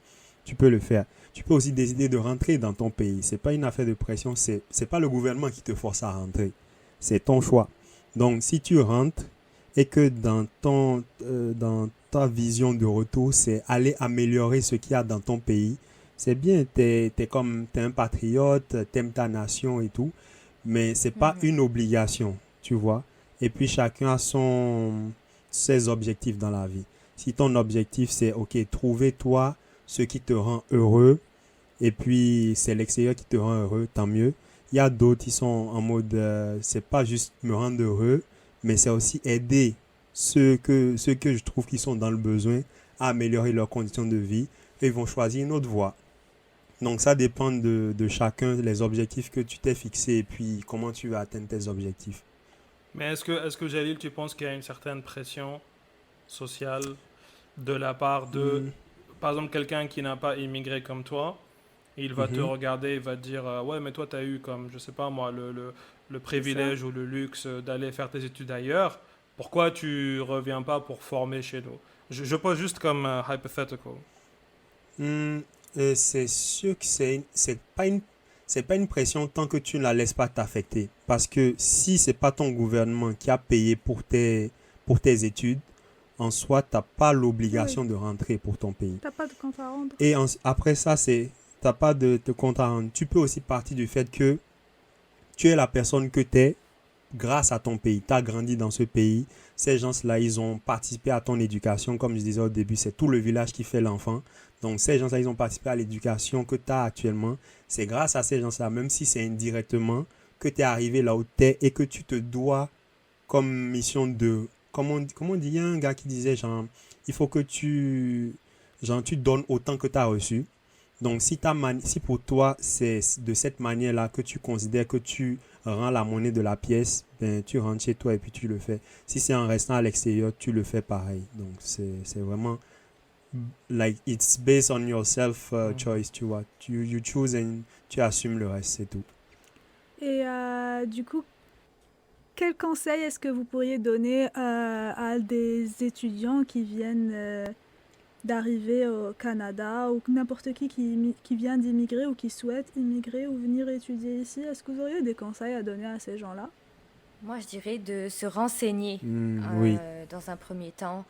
Tu peux le faire. Tu peux aussi décider de rentrer dans ton pays. C'est pas une affaire de pression, c'est pas le gouvernement qui te force à rentrer. C'est ton choix. Donc, si tu rentres et que dans ta vision de retour, c'est aller améliorer ce qu'il y a dans ton pays, c'est bien, t'es un patriote, t'aimes ta nation et tout, mais c'est pas une obligation, tu vois. Et puis, chacun a ses objectifs dans la vie. Si ton objectif, c'est, OK, trouver toi ce qui te rend heureux, et puis c'est l'extérieur qui te rend heureux, tant mieux. Il y a d'autres qui sont en mode, c'est pas juste me rendre heureux, mais c'est aussi aider ceux que je trouve qui sont dans le besoin à améliorer leurs conditions de vie, et ils vont choisir une autre voie. Donc ça dépend de chacun, les objectifs que tu t'es fixés, et puis comment tu vas atteindre tes objectifs. Mais est-ce que Jalil, tu penses qu'il y a une certaine pression sociale de la part de... Par exemple, quelqu'un qui n'a pas immigré comme toi, il va te regarder, il va te dire ouais, mais toi, tu as eu comme, je sais pas moi, le privilège ou le luxe d'aller faire tes études ailleurs. Pourquoi tu reviens pas pour former chez nous? Je pose juste comme hypothetical. C'est sûr que c'est pas une pression tant que tu ne la laisses pas t'affecter. Parce que si c'est pas ton gouvernement qui a payé pour tes études, en soi, tu n'as pas l'obligation de rentrer pour ton pays. Tu n'as pas de compte à rendre. Et après ça, tu n'as pas de compte à rendre. Tu peux aussi partir du fait que tu es la personne que tu es grâce à ton pays. Tu as grandi dans ce pays. Ces gens-là, ils ont participé à ton éducation. Comme je disais au début, c'est tout le village qui fait l'enfant. Donc, ces gens-là, ils ont participé à l'éducation que tu as actuellement. C'est grâce à ces gens-là, même si c'est indirectement, que tu es arrivé là où tu es et que tu te dois comme mission de... Comment on dit, il y a un gars qui disait, genre, il faut que tu donnes autant que tu as reçu. Donc, si pour toi, c'est de cette manière-là que tu considères que tu rends la monnaie de la pièce, ben, tu rentres chez toi et puis tu le fais. Si c'est en restant à l'extérieur, tu le fais pareil. Donc, c'est vraiment, like, it's based on your self-choice, tu vois. You choose and tu assumes le reste, c'est tout. Et du coup, quel conseil est-ce que vous pourriez donner à des étudiants qui viennent d'arriver au Canada ou n'importe qui vient d'immigrer ou qui souhaite immigrer ou venir étudier ici? Est-ce que vous auriez des conseils à donner à ces gens-là? Moi, je dirais de se renseigner Oui. dans un premier temps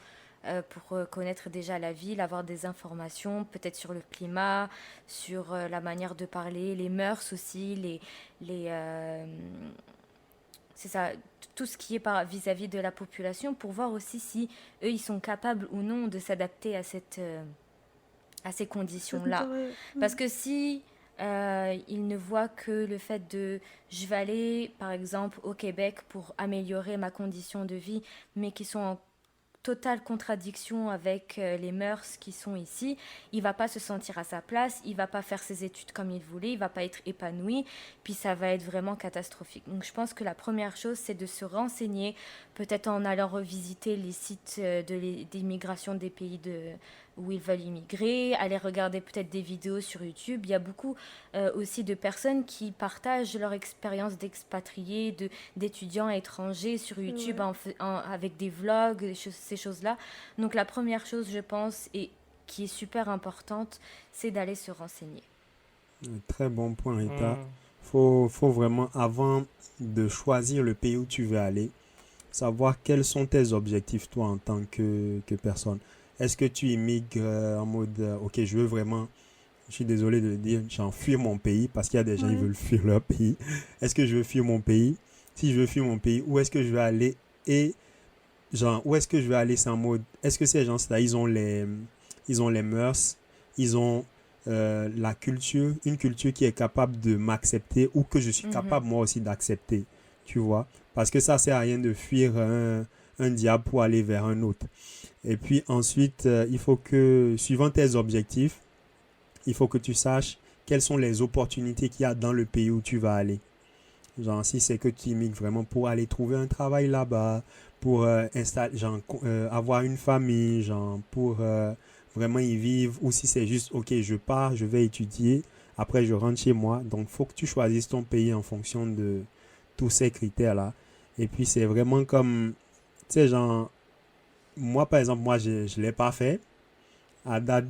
pour connaître déjà la ville, avoir des informations peut-être sur le climat, sur la manière de parler, les mœurs aussi, c'est ça, tout ce qui est vis-à-vis de la population pour voir aussi si eux, ils sont capables ou non de s'adapter à ces conditions-là. Parce que si ils ne voient que le fait je vais aller, par exemple, au Québec pour améliorer ma condition de vie, mais qui sont en totale contradiction avec les mœurs qui sont ici, il va pas se sentir à sa place, il va pas faire ses études comme il voulait, il va pas être épanoui, puis ça va être vraiment catastrophique. Donc je pense que la première chose, c'est de se renseigner, peut-être en allant revisiter les sites d'immigration des pays où ils veulent immigrer, aller regarder peut-être des vidéos sur YouTube. Il y a beaucoup aussi de personnes qui partagent leur expérience d'expatriés, d'étudiants étrangers sur YouTube avec des vlogs, ces choses-là. Donc la première chose, je pense, et qui est super importante, c'est d'aller se renseigner. Très bon point, Rita. Faut vraiment, avant de choisir le pays où tu veux aller, savoir quels sont tes objectifs, toi, en tant que personne. Est-ce que tu immigres en mode, ok, je veux vraiment, je suis désolé de le dire, fuir mon pays, parce qu'il y a des gens qui veulent fuir leur pays. Est-ce que je veux fuir mon pays? Si je veux fuir mon pays, où est-ce que je vais aller? Et, où est-ce que je vais aller? C'est en mode, est-ce que ces gens-là, ils ont les mœurs, ils ont la culture, une culture qui est capable de m'accepter ou que je suis capable moi aussi d'accepter, tu vois? Parce que ça sert à rien de fuir un diable pour aller vers un autre. Et puis ensuite, il faut que, suivant tes objectifs, il faut que tu saches quelles sont les opportunités qu'il y a dans le pays où tu vas aller. Genre, si c'est que tu immigres vraiment pour aller trouver un travail là-bas, pour avoir une famille, genre, pour vraiment y vivre ou si c'est juste, ok, je pars, je vais étudier, après je rentre chez moi. Donc, il faut que tu choisisses ton pays en fonction de tous ces critères-là. Et puis, c'est vraiment comme, tu sais, genre, moi, par exemple, moi, je ne l'ai pas fait. À date,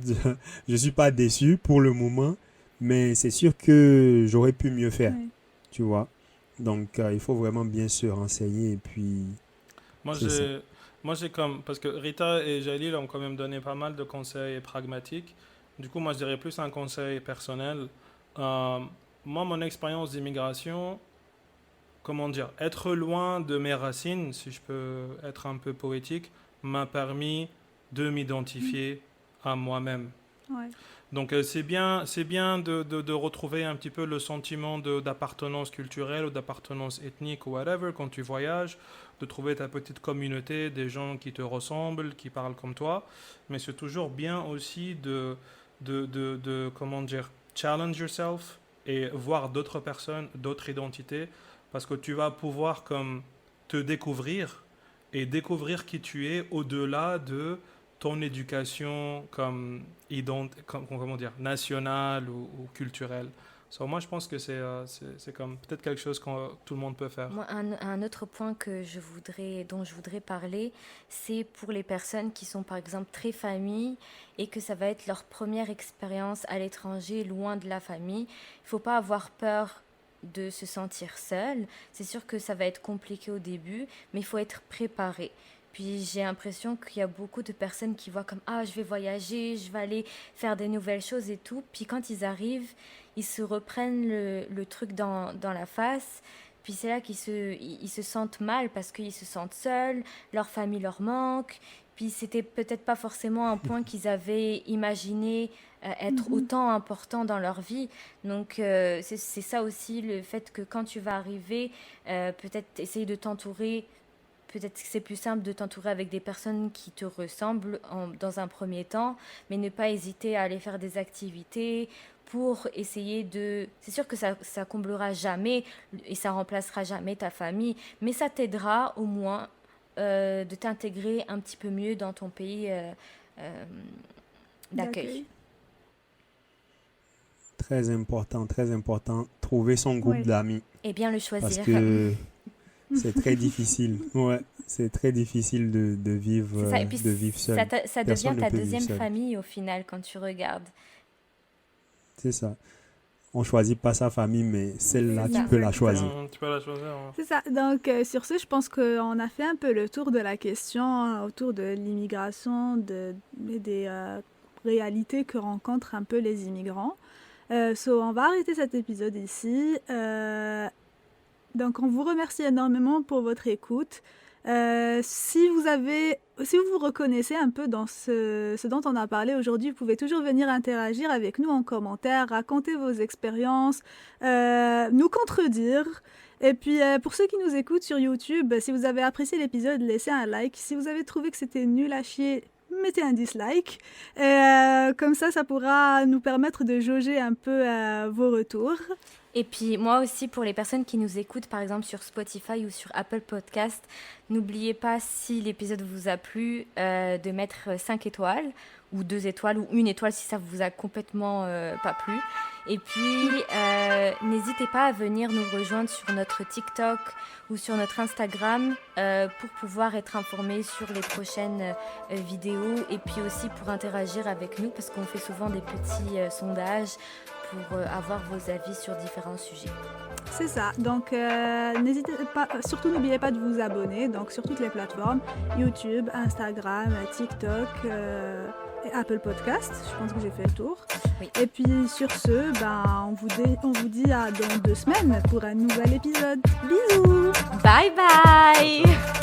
je ne suis pas déçu pour le moment, mais c'est sûr que j'aurais pu mieux faire, Oui. tu vois. Donc, il faut vraiment bien se renseigner et puis, Moi, c'est ça. j'ai comme... Parce que Rita et Jalil ont quand même donné pas mal de conseils pragmatiques. Du coup, moi, je dirais plus un conseil personnel. Euh, Moi, mon expérience d'immigration, comment dire, être loin de mes racines, si je peux être un peu poétique, m'a permis de m'identifier à moi-même. Ouais. Donc c'est bien de retrouver un petit peu le sentiment d'appartenance culturelle ou d'appartenance ethnique ou whatever quand tu voyages, de trouver ta petite communauté, des gens qui te ressemblent, qui parlent comme toi. Mais c'est toujours bien aussi comment dire, challenge yourself et voir d'autres personnes, d'autres identités, parce que tu vas pouvoir comme te découvrir et découvrir qui tu es au-delà de ton éducation comment dire, nationale ou culturelle. So, moi, je pense que c'est comme peut-être quelque chose que tout le monde peut faire. Moi, un autre point dont je voudrais parler, c'est pour les personnes qui sont par exemple très familles et que ça va être leur première expérience à l'étranger, loin de la famille. Il ne faut pas avoir peur de se sentir seul. C'est sûr que ça va être compliqué au début, mais il faut être préparé. Puis j'ai l'impression qu'il y a beaucoup de personnes qui voient comme « Ah, je vais voyager, je vais aller faire des nouvelles choses et tout ». Puis quand ils arrivent, ils se reprennent le truc dans la face. Puis c'est là ils se sentent mal parce qu'ils se sentent seuls, leur famille leur manque. Puis c'était peut-être pas forcément un point qu'ils avaient imaginé être autant important dans leur vie. Donc c'est ça aussi, le fait que quand tu vas arriver, peut-être essayer de t'entourer. Peut-être que c'est plus simple de t'entourer avec des personnes qui te ressemblent dans un premier temps, mais ne pas hésiter à aller faire des activités pour essayer de... C'est sûr que ça comblera jamais et ça remplacera jamais ta famille, mais ça t'aidera au moins de t'intégrer un petit peu mieux dans ton pays d'accueil. Très important, trouver son groupe Oui. d'amis. Et bien le Parce choisir. que c'est très difficile. Ouais, c'est très difficile de vivre, C'est ça. Et puis de vivre seul. ça Personne devient ne ta peut vivre deuxième seul. famille au final quand tu regardes. C'est ça. On choisit pas sa famille, mais celle-là, C'est tu ça. peux la choisir. Tu peux la choisir. Ouais. C'est ça. Donc, sur ce, je pense qu'on a fait un peu le tour de la question autour de l'immigration, et des réalités que rencontrent un peu les immigrants. On va arrêter cet épisode ici. Donc, on vous remercie énormément pour votre écoute. Si vous vous reconnaissez un peu dans ce dont on a parlé aujourd'hui, vous pouvez toujours venir interagir avec nous en commentaire, raconter vos expériences, nous contredire. Et puis, pour ceux qui nous écoutent sur YouTube, si vous avez apprécié l'épisode, laissez un like. Si vous avez trouvé que c'était nul à chier, mettez un dislike. Comme ça pourra nous permettre de jauger un peu vos retours. Et puis moi aussi, pour les personnes qui nous écoutent, par exemple sur Spotify ou sur Apple Podcast, n'oubliez pas, si l'épisode vous a plu, de mettre 5 étoiles, ou 2 étoiles, ou 1 étoile si ça vous a complètement pas plu. Et puis, n'hésitez pas à venir nous rejoindre sur notre TikTok ou sur notre Instagram pour pouvoir être informé sur les prochaines vidéos et puis aussi pour interagir avec nous parce qu'on fait souvent des petits sondages pour avoir vos avis sur différents sujets. C'est ça. Donc, n'hésitez pas, surtout n'oubliez pas de vous abonner donc sur toutes les plateformes, YouTube, Instagram, TikTok et Apple Podcast. Je pense que j'ai fait le tour. Oui. Et puis sur ce, on vous dit à dans 2 semaines pour un nouvel épisode. Bisous! Bye bye!